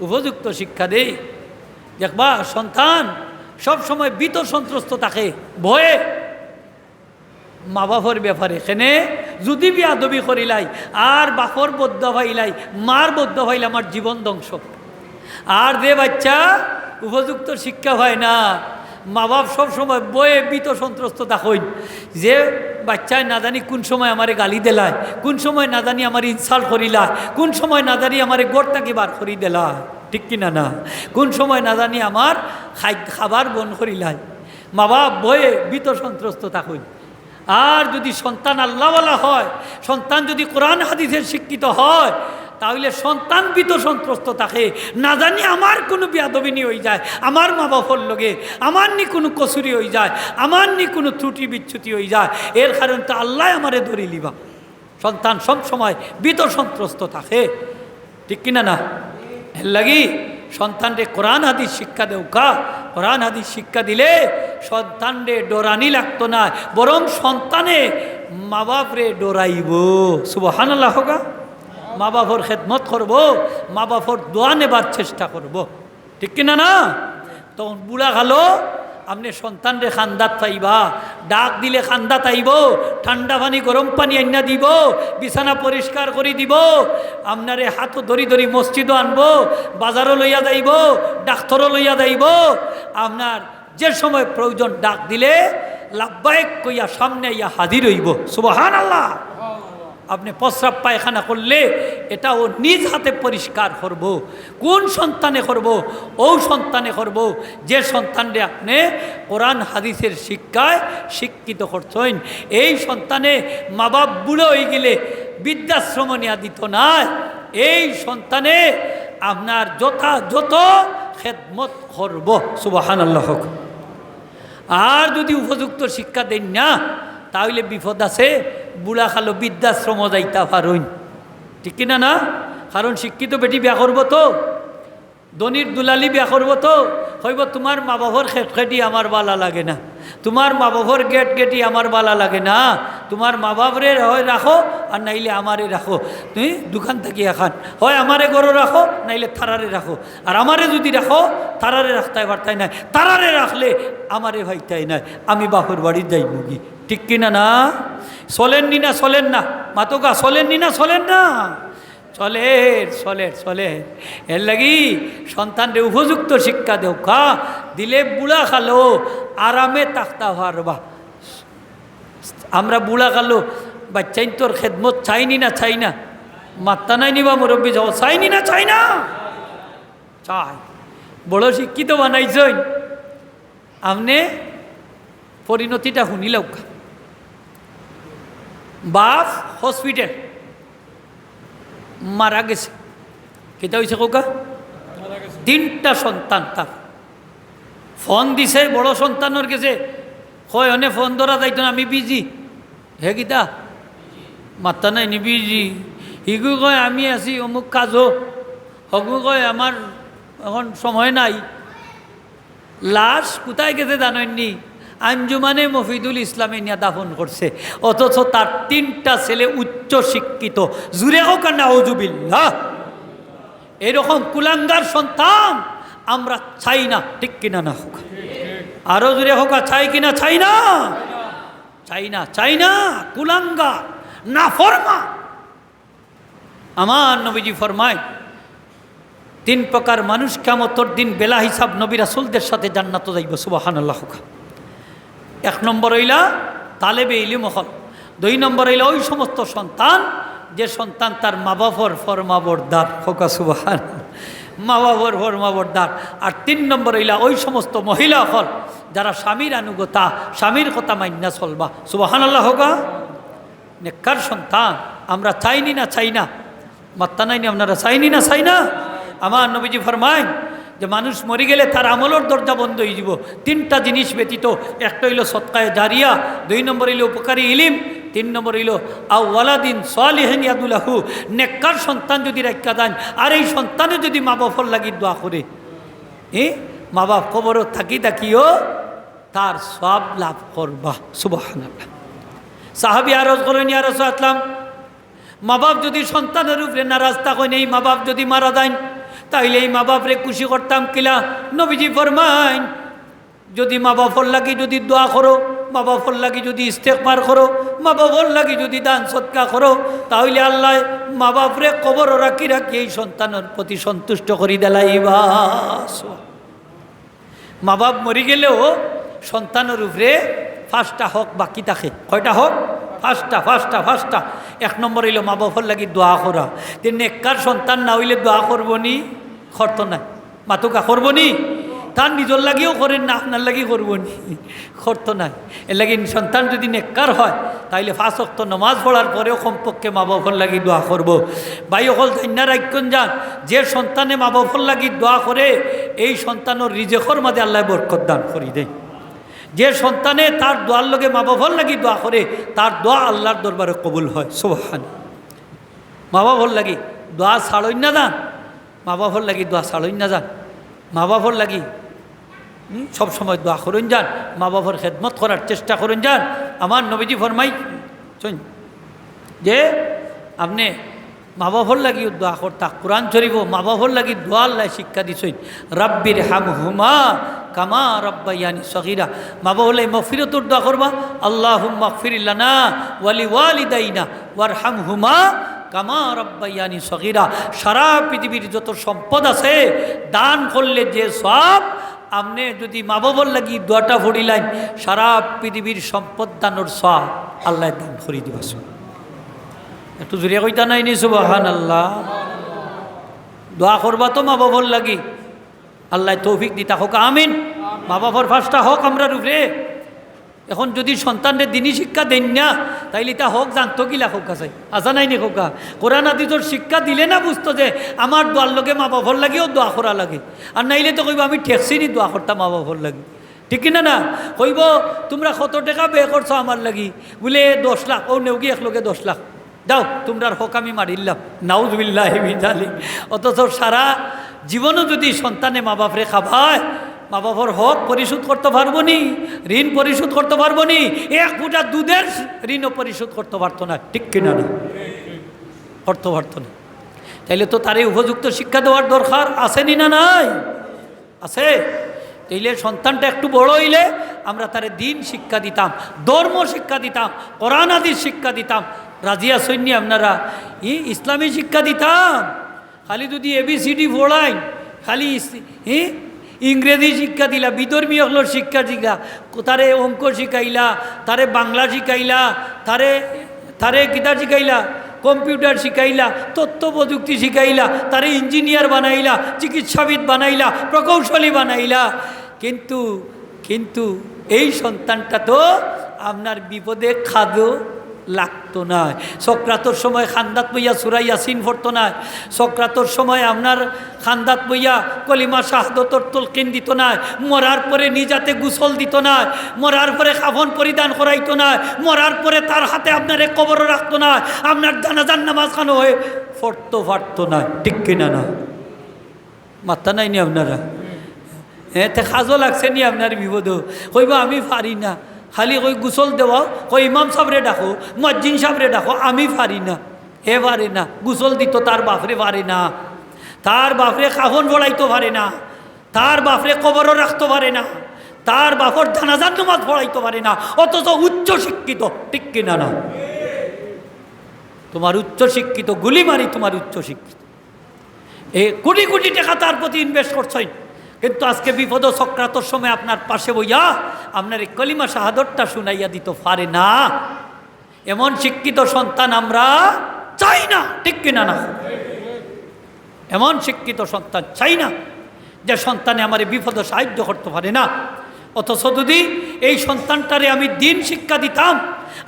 উপযুক্ত শিক্ষা দেই, দেখবা সন্তান সব সময় ভীত সন্ত্রস্ত থাকে, ভয়ে মা বাপর ব্যাপারে। এখানে যদি বিয়াদবি করিলাই আর বাপর বদ্ধ ভাইলাই, মার বদ্ধ ভাইলে আমার জীবন ধ্বংস। আর যে বাচ্চা উপযুক্ত শিক্ষা হয় না, মা বাপ সবসময় বয়ে ভীত সন্ত্রস্ত থাকই, যে বাচ্চায় না জানি কোন সময় আমারে গালি দিলায়, কোন সময় না জানি আমার ইনসাল্ট করিলায়, কোন সময় না জানি আমারে গোড়টাকে বার করি দিলায়, ঠিক কিনা না? কোন সময় না জানি আমার খাবার বন করিলায়, মা বাপ বয়ে ভীত সন্ত্রস্ত থাকই। আর যদি সন্তান আল্লাহওয়ালা হয়, সন্তান যদি কোরআন হাদিসের শিক্ষিত হয়, তাহলে সন্তান ভীত সন্ত্রস্ত থাকে, না জানি আমার কোনো বেয়াদবিনী হয়ে যায়, আমার মা বাবার লগে আমার নি কোনো কসুরি হয়ে যায়, আমার নি কোনো ত্রুটি বিচ্যুতি হয়ে যায়, এর কারণ তো আল্লাহ আমারে ধরে লিবা। সন্তান সব সময় ভীত সন্ত্রস্ত থাকে, ঠিক কিনা না? এর লাগি সন্তানরে কোরআন হাদিস শিক্ষা দেউকা। কোরআন হাদিস শিক্ষা দিলে সন্তানরে ডরানি লাগতো না, বরং সন্তানে মা বাপরে ডরাইব। সুবহানাল্লাহ হোগা। মা বাপর খেদমত করব, মা বাপর দোয়া নেবার চেষ্টা করব, ঠিক কিনা না? তখন বুড়া খালো আপনি সন্তানরে খান্দাত পাইবা, ডাক দিলে খান্দাত আইব, ঠান্ডা পানি গরম পানি আইনা দিব, বিছানা পরিষ্কার করে দিব, আপনারে হাতও ধরি ধরি মসজিদও আনবো, বাজারও লইয়া যাইব, ডাক্তারও লইয়া যাইব। আপনার যে সময় প্রয়োজন ডাক দিলে লাব্বাইক কইয়া সামনে ইয়া হাজির হইব। সুবহানাল্লাহ। আপনি প্রস্রাব পায়খানা করলে এটা ও নিজ হাতে পরিষ্কার করব। কোন সন্তানে করব? ও সন্তানে করব যে সন্তানরে আপনি কোরআন হাদিসের শিক্ষায় শিক্ষিত করছেন। এই সন্তানে মা বাপ বুড়ো হয়ে গেলে বৃদ্ধাশ্রম নেওয়া দিত না। এই সন্তানে আপনার যথাযথ খেদমত করব। সুবহানাল্লাহ। আর যদি উপযুক্ত শিক্ষা দেন না তাহলে বিপদ আছে, বুড়া খালো বৃদ্ধাশ্রম যাইতা পারইন, ঠিক কিনা না? কারণ শিক্ষিত বেটি বিয়া করবো তো, ধনির দুলালি বিয়া করবো তো, হইব তোমার মা বাবার খেটখেটি আমার বালা লাগে না, তোমার মা বাবার গেট গেটি আমার বালা লাগে না, তোমার মা বাবরে হয় রাখো আর নাইলে আমারে রাখো, তুমি দোকান থাকি এখন হয় আমারে গরো রাখো নাইলে থারারে রাখো, আর আমারে যদি রাখো থারারে রাখতাই পারতাই নাই, তারারে রাখলে আমারে ভাইতাই নাই, আমি বাপের বাড়ি যাই মুগি, ঠিক কিনা না? চলেননি না? চলেন না মাতকা? চলেননি না? চলেন না? চলে এর লাগি সন্তানরে উপযুক্ত শিক্ষা দেও, দিলে বুড়া খালো আরামে তাকতা পারবা। আমরা বুড়া খালো বাচ্চাইন তোর খেদমত চাইনি না? চাই না? মাত্তা নাই নিবা মুরব্বী যাও, চাইনি না? চাই না? চাই। বড় শিক্ষিত বানাইছেন আপনি, পরিণতিটা শুনিলেও বাপ হসপিটাল মারা গেছে, কেটা হয়েছে কোকা? 3টা সন্তান তার। ফোন দিছে বড় সন্তানের গেছে, কয় অনে ফোন ধরা যাইতো না, আমি বিজি। হে গীতা মাত্তা নাই নি? বিজি। হিগু কয় আমি আছি অমুক কাজও, হগু কয় আমার এখন সময় নাই। লাশ কোথায় গেছে জানেননি? আঞ্জুমানে মফিদুল ইসলামে নিয়ে দাফন করছে, অথচ তার 3টা ছেলে উচ্চ শিক্ষিত। জুড়ে হোক না নাউজুবিল্লাহ। এরকম কুলাঙ্গার সন্তান আমরা চাই না, ঠিক কিনা না? হোক আরো জুড়ে হোক, চাই কিনা? চাই না? চাই না। কুলাঙ্গার না ফরমা। আমার নবীজি ফরমায় 3 প্রকার মানুষ কিয়ামতের দিন বেলা হিসাব নবী রাসূলদের সাথে জান্নাতে যাইব। সুবহানাল্লাহ। 1 নম্বর হইলা তালেবে ইলম হল। 2 নম্বর হইলা ওই সমস্ত সন্তান যে সন্তান তার মা বাবার ফরমাবরদার। হোকা সুবহান। মা বাবার ফরমাবরদার। আর 3 নম্বর হইলা ওই সমস্ত মহিলা হল যারা স্বামীর আনুগতা, স্বামীর কথা মান্না চলবা। সুবহানাল্লাহ। হোকা নেককার সন্তান আমরা চাইনি না? চাই না? মাত্তা নাইনি আপনারা? চাইনি না? চাই না? আমার নবীজি ফরমায় যে মানুষ মরে গেলে তার আমলের দরজা বন্ধ হয়ে যাব 3টা জিনিস ব্যতীত। একটা হইল সদকায়ে জারিয়া, 2 নম্বর হইল উপকারী ইলিম, 3 নম্বর হইল আওয়ালাদিন সালিহিন ইয়াদুলাহু। নেককার সন্তান যদি রাখা দেন আর এই সন্তানে যদি মা বাপর লাগি দোয়া করে, মা বাপ কবরও থাকিও তার সব লাভ করবা। সুবহানাল্লাহ। সাহাবী আরজ করেন, ইয়া রাসূলুল্লাহ, মা বাপ যদি সন্তানের উপরে নারাজ থাকেন, এই মা বাপ যদি মারা দেন তাইলে এই মা বাপরে খুশি করতাম কিলা? নবীজি ফরমাইন যদি মা বাপর লাগি যদি দোয়া করো, মা বাপর লাগি যদি ইস্তেগফার করো, মা বাপর লাগি যদি দান সদকা করো, তাহলে আল্লাহ মা বাপরে কবর রাখি এই সন্তানের প্রতি সন্তুষ্ট করি দেলাইবা। মা বাপ মরি গেলেও সন্তানের উপরে 5টা হক বাকি থাকে। কয়টা হক? 5টা। 1 নম্বর হইল মা বাপর লাগি দোয়া করা। নেককার সন্তান না হইলে দোয়া করবনি? করতো না মাতুকা করবনি? তার নিজের লাগিও করেন না, আপনার লাগি করবনি? করতো না। এর লাগি সন্তান যদি নেককার হয় তাইলে 5 ওয়াক্ত নামাজ পড়ার পরেও কমপক্ষে মা বাপর লাগি দোয়া করব। ভাই অকল ধান্যা রাখুন যান, যে সন্তানে মা বাপর লাগি দোয়া করে এই সন্তানের রিজেকর মাঝে আল্লাহ বরকত দান করি দেয়। যে সন্তানে তার দোয়ার লগে মা বাবার লাগি দোয়া করে তার দোয়া আল্লাহর দরবারে কবুল হয়। সুবহান। মা বাবার লাগি দোয়া ছাড়ই না যান, মা বাবার লাগি দোয়া ছাড়ই না যান, মা বাবার লাগি সবসময় দোয়া করুন যান, মা বাবার খেদমত করার চেষ্টা করুন যান। আমার নবীজি ফরমাই যে আপনি মা বাবার লাগি দোয়া করতা। কোরআন শরীফ মা বাবার লাগি দোয়া আল্লাহ শিক্ষা দিছেন, রাব্বির হামহুমা কামা রাব্বায়ানি সগীরা। মা বাবার লাগি মাগফিরাতুর দোয়া করবা, আল্লাহুম্মা গফির লানা ওয়া লিওয়ালিদাইনা ওয়ারহামহুমা কামা রাব্বায়ানি সগীরা। সারা পৃথিবীর যত সম্পদ আছে দান করলে যে সব, আপনি যদি মা বাবার লাগি দোয়াটা পড়িলেন সারা পৃথিবীর সম্পদ দানোর সব আল্লাহ দান করে দিবা। একটু জোরে কইতা নাই নি সুবহানাল্লাহ। দোয়া করবা তো মা বাবার লাগি, আল্লাহ তৌফিক দিতা হোক, আমিন। মা বাবার ফার্স্টটা হোক আমরা রূপে। এখন যদি সন্তানদের দিনই শিক্ষা দেন না, তাইলে তা হোক জানতো কিলা খোকা চাই আসা নাই নি খোকা। কোরআন হাদিসের শিক্ষা দিলে না বুঝতো যে আমার দোয়ার লগে মা বাবার লাগেও দোয়া করা লাগে। আর নাইলে তো কইব আমি ঠেকছি নি দোয়া করতাম মা বাবার লাগে, ঠিক কিনা না? কইব তোমরা কত টাকা ব্যয় করছো আমার লাগি, বলে 10 লাখ, ও নেউকি এক লোকে 10 লাখ দাও, তোমরার হক আমি মারিলাম, নাউজুবিল্লাহি মিন যালিক। অথচ সারা জীবনও যদি সন্তানে মা বাপরে খাবায়, মা বাবার হক পরিশোধ করতে পারবো নি, ঋণ পরিশোধ করতে পারবো নি, 1 ফুটা দুধের ঋণও পরিশোধ করতে পারতো না, ঠিক কিনা না? করতে পারতো না। তাইলে তো তারে উপযুক্ত শিক্ষা দেওয়ার দরকার আসেনি না? নাই, আছে। তাইলে সন্তানটা একটু বড় হইলে আমরা তারে দিন শিক্ষা দিতাম, ধর্ম শিক্ষা দিতাম, কোরআন হাদিস শিক্ষা দিতাম। রাজিয়া সৈন্য আপনারা ইসলামী শিক্ষা দিতাম। খালি যদি ABCD পড়াই, খালি ইংরেজি শিক্ষা দিলা, বিধর্মী হলো শিক্ষা দিলা, তারে অঙ্ক শিখাইলা, তারে বাংলা শিখাইলা, তারে কিতা শিখাইলা, কম্পিউটার শিখাইলা, তথ্য প্রযুক্তি শিখাইলা, তারে ইঞ্জিনিয়ার বানাইলা, চিকিৎসাবিদ বানাইলা, প্রকৌশলী বানাইলা। কিন্তু এই সন্তানটা তো আপনার বিপদে খাদো লাগতো না। সক্রাতর সময় খান্দাত বইয়া সূরা ইয়াসিন পড়তো না। সক্রাতর সময় আপনার খান্দাত বইয়া কলিমা শাহাদতর তলকিন দিত না। মরার পরে নিজাতে গোসল দিত না। মরার পরে কাফন পরিধান করাইতো না। মরার পরে তার হাতে আপনারে কবর রাখতো না। আপনার জানাজার নামাজ খানো হয়ে পড়তে পারতো না, ঠিক কিনা না? মাথা নাই নি আপনারা? তে খাজো লাগছে নি আপনার বিপদ? কইব আমি পারি না, খালি কই গোসল দেওয়া, কই ইমাম সাহেবরে ডাকো, মুয়াজ্জিন সাহেবরে ডাকো, আমি পারি না। হে পারে না, গোসল দিত তার বাপরে পারে না, তার বাপরে কাফন পড়াইতে পারে না, তার বাপরে কবরও রাখতে পারে না, তার বাপর জানাজার নামাজ পড়াইতে পারে না, অথচ উচ্চ শিক্ষিত, ঠিক কিনা না? তোমার উচ্চ শিক্ষিত গুলি মারি, তোমার উচ্চ শিক্ষিত কোটি কোটি টাকা তার প্রতি ইনভেস্ট করছেন, কিন্তু আজকে বিপদ সক্রাতর সময় আপনার পাশে বইয়া আপনার এই কলিমা শাহাদতটা শুনাইয়া দিতে পারে না। এমন শিক্ষিত সন্তান আমরা চাই না, ঠিক কিনা না? এমন শিক্ষিত সন্তান চাই না যে সন্তানে আমার বিপদ সাহায্য করতে পারে না। অথচ যদি এই সন্তানটারে আমি দিন শিক্ষা দিতাম,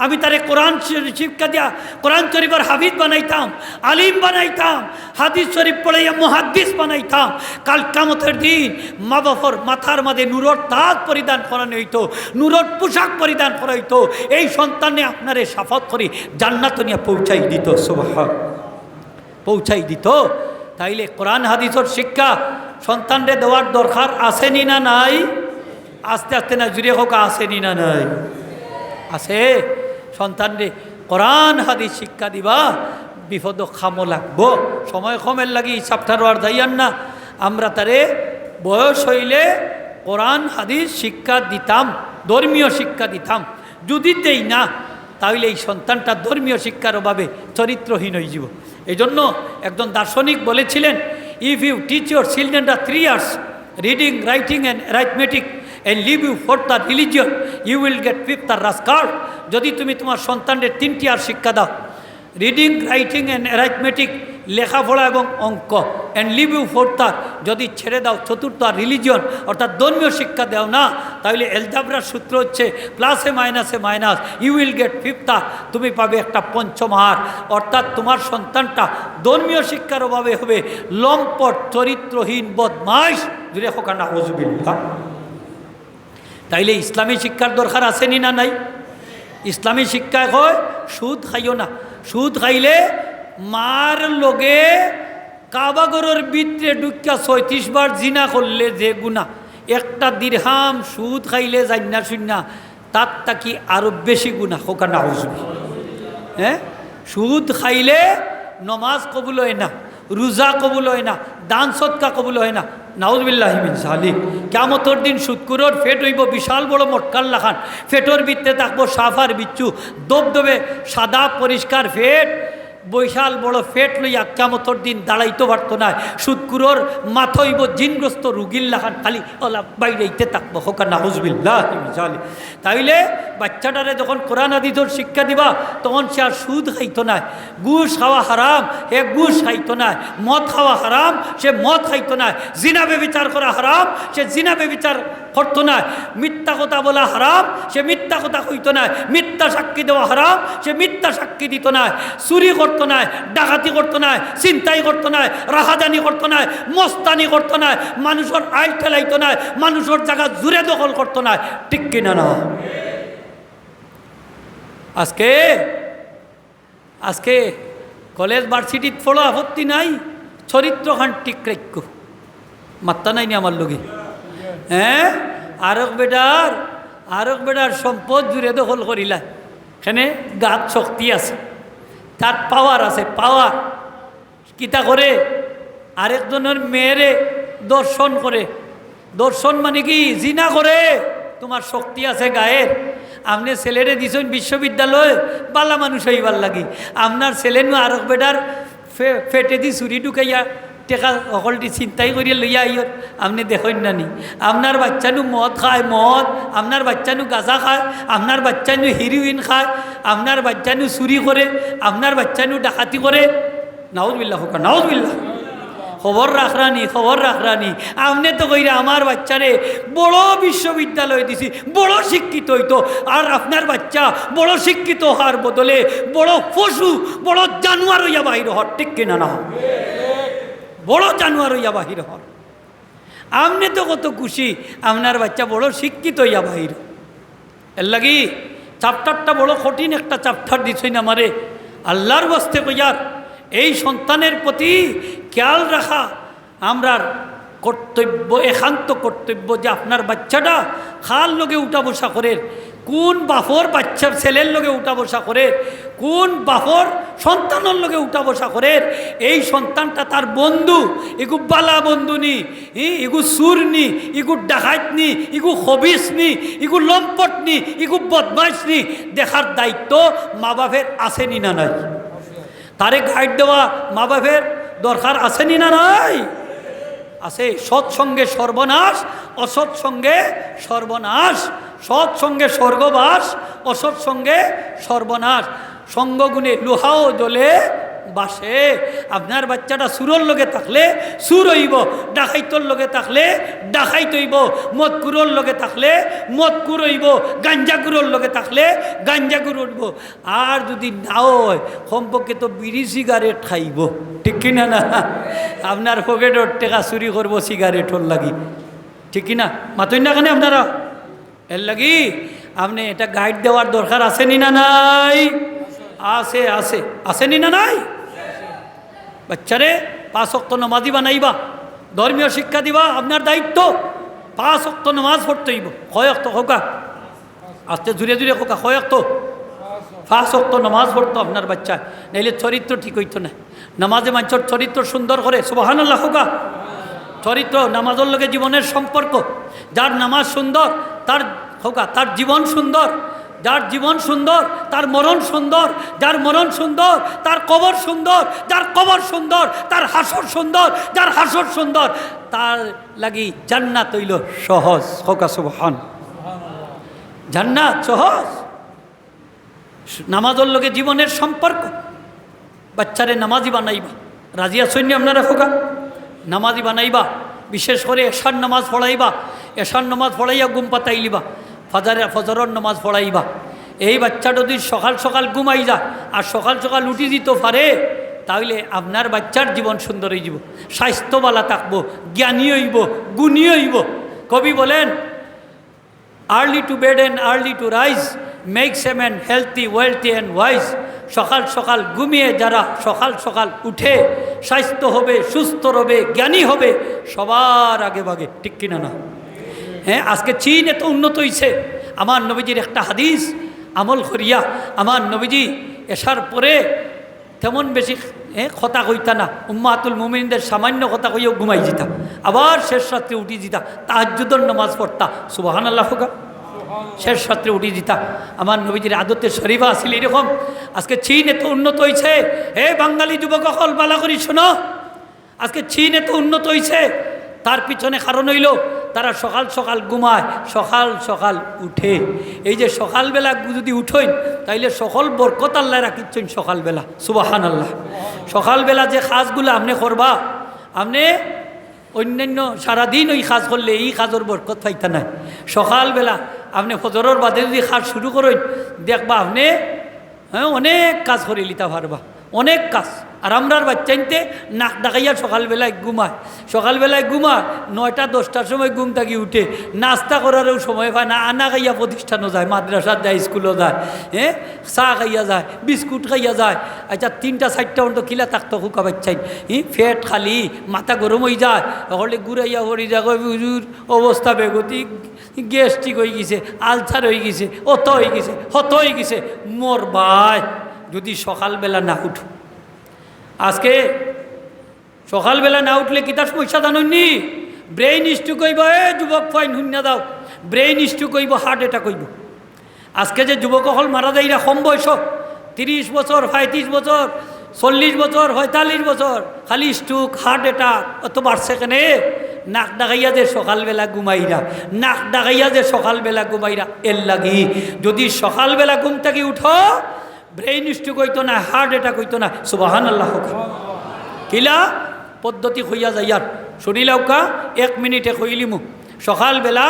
আমি তারে কোরআন শিক্ষা দিয়া কোরআন শরীফের হাফিজ বানাইতাম, আলিম বানাইতাম, হাদিস শরীফ পড়াইয়া মুহাদ্দিস বানাইতাম, কাল কিয়ামতের দিন মা বাবার মাথার মাঝে নূরের তাজ পরিধান করানো হইতো, নূরের পোশাক পরিধান করা হইতো। এই সন্তানে আপনারে শাফাত করি জান্নাত নিয়ে পৌঁছাই দিত, সুবহান, পৌঁছাই দিত। তাইলে কোরআন হাদিসের শিক্ষা সন্তানরে দেওয়ার দরকার আসেনি না নাই? আস্তে আস্তে না জুড়ে হোক, আসেনি না নাই? আছে। সন্তানরে কোরআন হাদিস শিক্ষা দিবা, বিপদ খামো লাগবো, সময় কমের লাগি হিসাবটার আর যাইয়ান না। আমরা তারে বয়স হইলে কোরআন হাদিস শিক্ষা দিতাম, ধর্মীয় শিক্ষা দিতাম। যদি দেই না, তাহলে এই সন্তানটা ধর্মীয় শিক্ষার অভাবে চরিত্রহীন হয়ে যাব। এই জন্য একজন দার্শনিক বলেছিলেন, if you teach your children 3 years reading, writing and arithmetic and leave you for the religion, you will get 5th rascal. যদি তুমি তোমার সন্তানদের 3টি আর শিক্ষা দাও, রিডিং, রাইটিং অ্যান্ড অ্যারিথমেটিক, লেখাপড়া এবং অঙ্ক, অ্যান্ড লিভ ইউ ফোর্থ, যদি ছেড়ে দাও 4th আর রিলিজিয়ন অর্থাৎ ধর্মীয় শিক্ষা দাও না, তাহলে এলজাবরার সূত্র হচ্ছে প্লাসে মাইনাসে minus, you will get 5th, তুমি পাবে একটা 5ম হার। অর্থাৎ তোমার সন্তানটা ধর্মীয় শিক্ষার অভাবে হবে লম্পট, চরিত্রহীন, বদমাইশ, জুড়ে হোক না হুজুবিল্লাহ। তাইলে ইসলামী শিক্ষার দরকার আসেনি না নাই? ইসলামী শিক্ষায় হয় সুদ খাইও না। সুদ খাইলে মার লগে কাবাগরের ভিতরে ঢুকিয়া 36 বার জিনা করলে যে গুণা, একটা দিরহাম সুদ খাইলে জান্না শুননা, তার তাকি আরো বেশি গুণা হোক না হুজুবিল্লাহ। হ্যাঁ, সুদ খাইলে নমাজ কবুল হয় না, রোজা কবুল হয় না, দান সদকা কবুল হয় না, নাউজুবিল্লাহি মিন যালিক। কিয়ামতের দিন সুদকুরর ফেট হইব বিশাল বড় মটকার লাখান, ফেটর ভিতরে থাকবো সাফার বিচ্ছু, দবদবে সাদা পরিষ্কার ফেট, বৈশাল বড় ফেট লইয়া কিয়ামতের দিন দাঁড়াইতে পারতো না। সুদকুরোর মাথইব জিনগ্রস্ত রুগীর লাখান খালি ওলা বাইরেইতে থাকবো হোকা নাউজুবিল্লাহ। তাইলে বাচ্চাটারে যখন কোরআন হাদিসের শিক্ষা দিবা তখন সে আর সুদ খাইতো না, ঘুষ খাওয়া হারাম হে ঘুষ খাইতো না, মদ খাওয়া হারাম সে মদ খাইতো না, জিনা বেবিচার করা হারাম সে জিনা বেবিচার করতো না, মিথ্যা কথা বলা হারাম সে মিথ্যা কথা কইতো না, মিথ্যা সাক্ষী দেওয়া হারাম সে মিথ্যা সাক্ষী দিত না, চুরি করতো না, ডাকাতি করতো না, ছিনতাই করতো না, রাহাজানি করতো না, মস্তানি করতো না, মানুষের আইল ঠেলাইতো না, মানুষের জায়গা জুড়ে দখল করতো না। ঠিক কিনা না? আজকে আজকে কলেজ ভার্সিটিত পড়ো আপত্তি নাই, চরিত্রখান ঠিক রাখো মাত্তা নাই নি আমার লোকে। হ্যাঁ, আরক বেটার সম্পদ জুড়ে দখল করিলা, এখানে গাত শক্তি আছে, তার পাওয়ার আছে, পাওয়ার কিতা করে আরেকজনের মেয়েরে দর্শন করে, দর্শন মানে কি জিনা করে, তোমার শক্তি আছে গায়ের, আপনি ছেলেরে দিছেন বিশ্ববিদ্যালয় বালা মানুষ হইবার লাগি, আপনার ছেলে নু আরক বেটার ফেটে দি চুরি ঢুকাইয়া টেকা সকলটি চিন্তাই করিয়া লইয়া আইয়র, আপনি দেখেন না নি? আপনার বাচ্চানু মদ খায় মদ, আপনার বাচ্চানু গাঁজা খায়, আপনার বাচ্চানু হিরোইন খায়, আপনার বাচ্চানু চুরি করে, আপনার বাচ্চানু ডাকাতি করে। নাউজুবিল্লাহ হোকা নাউজুবিল্লাহ। খবর রাখরানি, খবর রাখরানি। আপনি তো কইরা আমার বাচ্চারে বড় বিশ্ববিদ্যালয় দিছি, বড় শিক্ষিত হইতো, আর আপনার বাচ্চা বড় শিক্ষিত হওয়ার বদলে বড় পশু, বড় জানোয়ার হইয়া বাহির হর। ঠিক কিনা না? বড় জানোয়ার হইয়া বাহির হর। আপনি তো কত খুশি আপনার বাচ্চা বড় শিক্ষিত হইয়া বাহির। এর লাগি চাপ্টারটা বড় কঠিন একটা চাপ্টার দিছই না আমারে। আল্লাহর বস্তে কইয়ার এই সন্তানের প্রতি খেয়াল রাখা আমরার কর্তব্য, একান্ত কর্তব্য, যে আপনার বাচ্চাটা খাল লগে উঠা বসা করে, কোন বাপর বাচ্চার ছেলের লগে উঠা বসা করে, কোন বাপর সন্তানের লগে উঠা বসা করে, এই সন্তানটা তার বন্ধু, এগু বালা বন্ধু নি, এগু সুর নি, এগু ডাকাত নি, এগু খবিস নি, এগু লম্পট নি, এগু বদমাইশ নি, দেখার দায়িত্ব মা বাপের আসেনি না নাই? তারে গাইড দেওয়া মা বাপের দরকার আসেনি না নাই? আছে। সৎসঙ্গে সর্বনাশ, অসৎসঙ্গে সর্বনাশ। সৎসঙ্গে স্বর্গবাস, অসৎসঙ্গে সর্বনাশ। সঙ্গগুণে লোহাও জ্বলে বাসে। আপনার বাচ্চাটা সুরর লগে থাকলে সুর হইব, ডাকাইতর লগে থাকলে ডাকাইত হইব, মদকুরোর লগে থাকলে মদকুর হইব, গাঞ্জাকুরোর লগে থাকলে গাঞ্জাকুর হইব। আর যদি নাও হয় সম্পর্কে তো বিড়ি সিগারেট খাইব। ঠিক কিনা না? আপনার পকেটর টেকা চুরি করব সিগারেটর লাগি। ঠিক কিনা? মাতই না কেন আপনারা? এর লাগি আপনি এটা গাইড দেওয়ার দরকার আসেনি না নাই? আছে, আছে, আসেনি না নাই? বাচ্চারে 5 ওয়াক্ত নামাজি বানাইবা, ধর্মীয় শিক্ষা দিবা, আপনার দায়িত্ব। 5 ওয়াক্ত নামাজ পড়তে হইব। কয় ওয়াক্ত হোকা? আস্তে জুড়ে জুড়ে হোকা। কয় ওয়াক্ত? 5 ওয়াক্ত নামাজ পড়তো আপনার বাচ্চা, নাইলে চরিত্র ঠিক হইতো না। নামাজে মানুষের চরিত্র সুন্দর করে। সুবহানাল্লাহ হোকা। চরিত্র নামাজের লগে জীবনের সম্পর্ক। যার নামাজ সুন্দর তার হোকা, তার জীবন সুন্দর। যার জীবন সুন্দর তার মরণ সুন্দর, যার মরণ সুন্দর তার কবর সুন্দর, যার কবর সুন্দর তার হাসর সুন্দর, যার হাসর সুন্দর তার লাগি জান্নাত হইল সহজ। হোকা সুবহান। জান্নাত সহজ। নামাজের লগে জীবনের সম্পর্ক। বাচ্চারে নামাজি বানাইবা, রাজি আছেন আপনারা হোকা? নামাজি বানাইবা, বিশেষ করে এশার নামাজ পড়াইবা, এশার নামাজ পড়াইয়া ঘুম পাতাইলিবা, ফজরের নামাজ পড়াইবা। এই বাচ্চা যদি সকাল সকাল ঘুমাই যায় আর সকাল সকাল উঠি দিতে পারে, তাহলে আপনার বাচ্চার জীবন সুন্দর হয়ে যাব, স্বাস্থ্যবালা থাকবো, জ্ঞানী হইব, গুণী হইব। কবি বলেন, early to bed and early to rise makes a man healthy, wealthy and wise. সকাল সকাল ঘুমিয়ে যারা সকাল সকাল উঠে স্বাস্থ্য হবে, সুস্থ হবে, জ্ঞানী হবে সবার আগে ভাগে। ঠিক কিনা না? হ্যাঁ, আজকে চীন এত উন্নত হয়েছে। আমার নবীজির একটা হাদিস আমল করিয়া, আমার নবীজি এসার পরে তেমন বেশি কথা কইতা না, উম্মাতুল মুমিনদের সামান্য কথা কইও ঘুমাই যেতা, আবার শেষ রাত্রে উঠি যেতা, তাহাজ্জুদের নামাজ পড়তা। সুবহানাল্লাহ হোকা। শেষ রাত্রে উঠি দিতা। আমার নবীজির আদতের শরীফা আসিল এরকম। আজকে চীন এত উন্নত হয়েছে, হে বাঙালি যুবক সকল বালা করি শোনো, আজকে চীন এত উন্নত হয়েছে, তার পিছনে কারণ হইল তারা সকাল সকাল ঘুমায়, সকাল সকাল উঠে। এই যে সকালবেলা যদি উঠেন তাইলে সকল বরকত আল্লাহ রাখিচ্ছেন সকালবেলা। সুবহান আল্লাহ। সকালবেলা যে কাজগুলো আপনি করবা, আপনি অন্যান্য সারাদিন ওই কাজ করলে এই কাজের বরকত পাইতা নাই। সকালবেলা আপনি ফজরের বাদে যদি কাজ শুরু করেন, দেখবা আপনি অনেক কাজ করে লিতা পারবা, অনেক কাজ। আর আমরার বাচ্চাইতে নাক ডাকাইয়া সকালবেলায় ঘুমায়, সকালবেলায় ঘুমায় 9টা 10টার সময় ঘুম থাকি উঠে, নাস্তা করারও সময় পায় না, আনা খাইয়া প্রতিষ্ঠানও যায়, মাদ্রাসার যায়, স্কুলও যায়, চা খাইয়া যায়, বিস্কুট খাইয়া যায়। আচ্ছা 3টা 4টা পর্যন্ত খিলা থাকতো হুকা বাচ্চাই, ফেট খালি মাথা গরম হয়ে যায়, হলে ঘুরাইয়া পড়ি যায়, হুজুর অবস্থা বেগতিক, গ্যাস্ট্রিক হয়ে গেছে, আলসার হয়ে গেছে, অত হয়ে গেছে, হত হয়ে গেছে। মোর ভাই যদি সকালবেলা না উঠো, আজকে সকালবেলা না উঠলে কি তার পয়সা জানি ব্রেইন স্ট্রোক হইব। যুবক ফাইন শুনিয়া দাও, ব্রেইন স্ট্রোক হইব, হার্ট অ্যাটাক হইব। আজকে যে যুবক হল মারা যায় এরা কম বয়স, 30 বছর, 35 বছর, 40 বছর, 45 বছর, খালি স্ট্রোক, হার্ট অ্যাটাক অত বাড়ছে কেন? নাক ডাকাইয়া যে সকালবেলা ঘুমাইরা, নাক ডাকাইয়া যে সকালবেলা ঘুমাইরা। এর লাগি যদি সকালবেলা ঘুম থেকে উঠো, ব্রেইন স্ট্রোক হইতো না, হার্ট অ্যাটাক হইতো না। সুবহানাল্লাহ। কিলা পদ্ধতি হইয়া যাইয়ার শুনিলাও কা 1 মিনিটে কইলিমু। সকালবেলা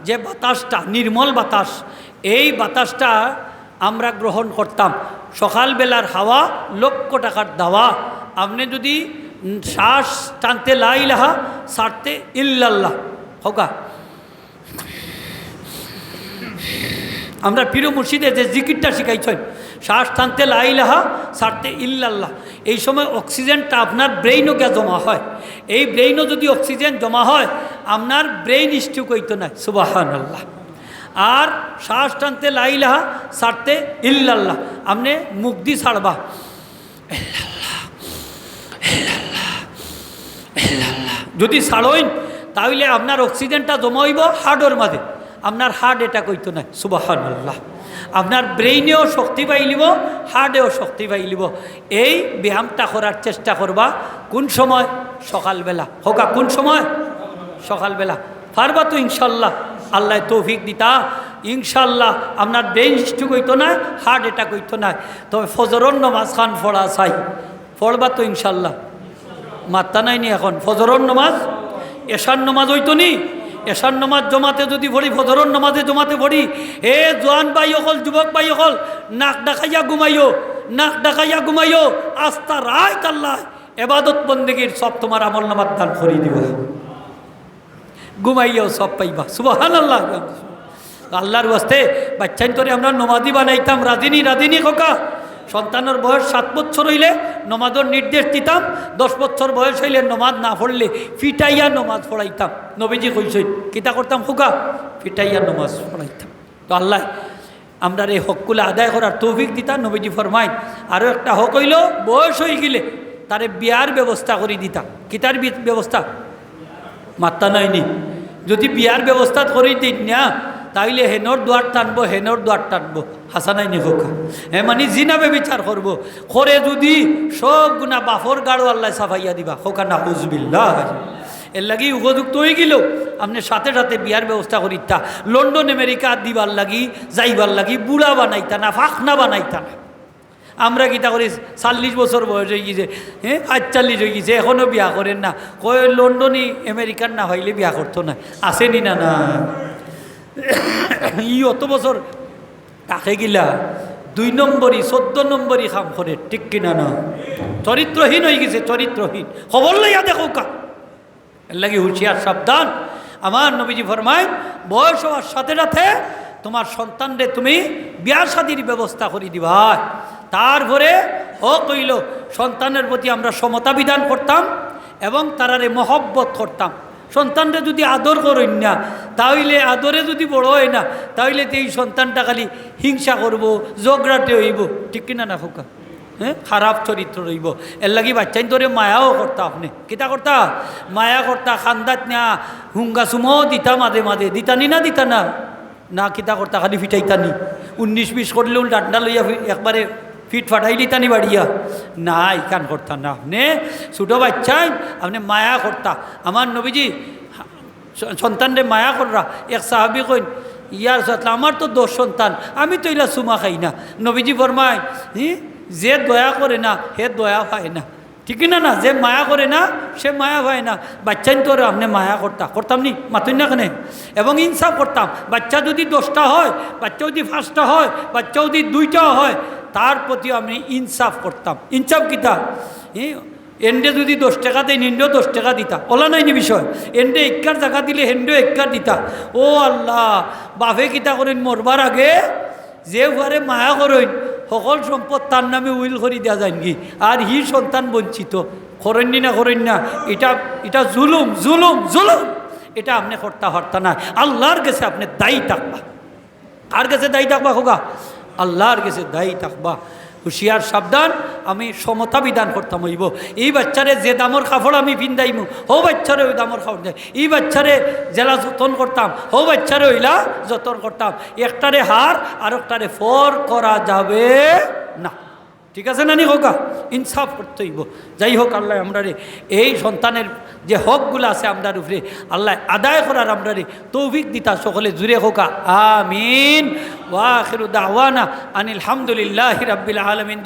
যে বাতাসটা, নির্মল বাতাস, এই বাতাসটা আমরা গ্রহণ করতাম। সকালবেলার হাওয়া লক্ষ টাকার দাওয়া। আপনি যদি শ্বাস টানতে লা ইলাহা, ছাড়তে ইল্লাল্লাহ হোকা। আমরা পীর মুর্শিদে যে জিকিরটা শিখাইছেন, শ্বাস টানতে লা ইলাহা, ছাড়তে ইল্লাল্লাহ, এই সময় অক্সিজেনটা আপনার ব্রেইনও গিয়ে জমা হয়। এই ব্রেইনও যদি অক্সিজেন জমা হয়, আপনার ব্রেইন স্ট্রোক হইতো না। সুবহানাল্লাহ। আর শ্বাস টানতে লা ইলাহা, ছাড়তে ইল্লাল্লাহ, আপনি মুখ দিয়ে ছাড়বা যদি ছাড়ইন, তাহলে আপনার অক্সিজেনটা জমা হইব হার্টের মাঝে, আপনার হার্ট অ্যাটাক হইতো না। সুবহানাল্লাহ। আপনার ব্রেইনেও শক্তি পাইলিব, হার্টেও শক্তি পাইলিব। এই ব্যায়ামটা করার চেষ্টা করবা। কোন সময়? সকালবেলা হোকা। কোন সময়? সকালবেলা। পারবা তো ইনশাল্লাহ, আল্লাহ তৌফিক দিতা। ইনশাল্লাহ আপনার ব্রেইন স্ট্রোক হইতো না, হার্ট অ্যাটাক হইতো না। তবে ফজরের নামাজ খান পড়া চাই, পড়বা তো ইনশাল্লাহ। মাত্তা নাইনি এখন ফজরের নামাজ, এশার নামাজ হইতো নি। এশার নামাজ জমাতে যদি পড়ি, ফজরের নামাজে জমাতে পড়ি, হে জোয়ান ভাই হল, যুবক ভাই হল, নাক ডাকাইয়া ঘুমাইও, নাক ডাকাইয়া ঘুমাইও। আস্থা রায় আল্লাহ এবাদত বন্দেগীর সব তোমার আমল নামার দান করিয়ে দিব। ঘুমাইয়াও সব পাইবা। সুবহানাল্লাহ। আল্লাহর ওয়াস্তে বাচ্চাইন তোরে আমরা নমাজি বানাইতাম, রাধিনী রাধিনী খোকা। সন্তানের বয়স 7 বছর হইলে নমাজের নির্দেশ দিতাম, 10 বছর বয়স হইলে নমাজ না পড়লে ফিটাইয়া নমাজ পড়াইতাম। নবীজি কইছেন কিতা করতাম খোকা? ফিটাইয়া নমাজ পড়াইতাম। তো আল্লাহ আমরা এই হকগুলো আদায় করার তৌফিক দিতা। নবীজি ফরমাইন আরও একটা হক হইল, বয়স হয়ে গেলে তারে বিয়ার ব্যবস্থা করে দিতাম। কিতার ব্যবস্থা? মাত্তা নাইনি। যদি বিয়ার ব্যবস্থা করে দিন না, তাইলে হেনর দুয়ার টানবো, হেনর দুয়ার টানবো। হাসানাইনি খোকা। মানে জিনাবে বিচার করবো, করে যদি সব গুণা বাফর গাড়ো আল্লাহ সাফাইয়া দিবা। খোকা না হুজবিল্লাহ। এর লাগি উপযুক্ত হয়ে গেল আপনি সাথে সাথে বিয়ার ব্যবস্থা করিতা। লন্ডন আমেরিকা দিবার লাগি, যাইবার লাগি বুড়া বানাইতা না, ফাঁকনা বানাইতা না। আমরা কিতা করি 40 বছর বয়স হয়ে গেছে, 45 হয়ে গেছে, এখনও বিয়া করেন না। কয় লন্ডনই আমেরিকান না হইলে বিয়া করতো না। আসেনি না? না, ই অত বছর তাকে গিলা 2 নম্বরই 14 নম্বরই কাম করে, ঠিক কিনা? না, চরিত্রহীন হয়ে গেছে, চরিত্রহীন। খবর লইয়া দেখো কা। এর লাগি হুঁশিয়ার, সাবধান। আমার নবীজি ফরমায় বয়স হওয়ার সাথে সাথে তোমার সন্তানরে তুমি বিয়া শাদীর ব্যবস্থা করে দিবা। তারপরে ও কইল সন্তানের প্রতি আমরা সমতা বিধান করতাম এবং তারারে মহব্বত করতাম। সন্তানরা যদি আদর করেন না, তাহলে আদরে যদি বড় হয় না, তাহলে তো এই সন্তানটা খালি হিংসা করব, ঝগড়াতে হইব, ঠিক কিনা না খোকা? খারাপ চরিত্র রইব। এর লাগি বাচ্চাইন ধরে মায়াও করতা। আপনি কিতা করতা? মায়া করতা, খান্দাত না, হুঙ্গা সুমো দিতা, মাঝে মাঝে দিতানি না? দিতা না? না কিতা করতা খালি ফিটাইতানি 19-20 করলেও ডান্ডা লইয়া একবারে ফিট ফাটাইলি তানি বাড়িয়া না ইকান করতা না আপনি ছোটো বাচ্চাই আপনি মায়া করতা আমার নবীজি সন্তানরে মায়া কররা এক সাহাবি কইন ইয়ার সাথে আমার তো 10 সন্তান আমি তো এলা সুমা খাই না নবীজি ফরমায় যে দয়া করে না হে দয়া পায় না ঠিক না না যে মায়া করে না সে মায়া পায় না বাচ্চাই তো আপনি মায়া করতাম নি মাতুন না কেন এবং ইনসাফ করতাম বাচ্চা যদি 10টা হয় বাচ্চা যদি 5টা হয় বাচ্চা যদি 2টাও হয় তার প্রতি আমি ইনসাফ করতাম ইনসাফ কিতা এন্ডে যদি 10 টাকা দেয় হেন্ডেও 10 টাকা দিতা ওলা নাইনি বিষয় এন্ডে একার জায়গা দিলে হেন্ডেও একার দিতা ও আল্লাহ বাপে কিতা করেন মরবার আগে যে ঘরে মায়া করেন সকল সম্পদ তার নামে উইল করে দেওয়া যায় কি আর হি সন্তান বঞ্চিত করেননি না এটা জুলুম জুলুম জুলুম এটা আপনি করতে পারতা না আল্লাহর কাছে আপনি দায়ী থাকবা আর কাছে দায়ী থাকবা হোগা আল্লাহর কাছে দায়ী থাকবা হুশিয়ার সাবধান আমি সমতা বিধান করতাম হইব এই বাচ্চারে যে দামর কাপড় আমি পিন্দাইমু হো বাচ্চারে ওই দামর কাপড় দেয় এই বাচ্চারে জেলা যতন করতাম হো বাচ্চারে ওইলা যতন করতাম একটারে হার আর একটারে ফর করা যাবে না ঠিক আছে না নি হোকা ইনসাফ করতে হইব যাই হোক আল্লাহ আমরা এই সন্তানের যে হকগুলো আছে আমরার উপরে আল্লাহ আদায় করার আমরা তৌফিক দিতা সকলে জুড়ে হোকা আমিন ওয়া আখিরু দাওয়ানা আনিল হামদুলিল্লাহি রাব্বিল আলামিন।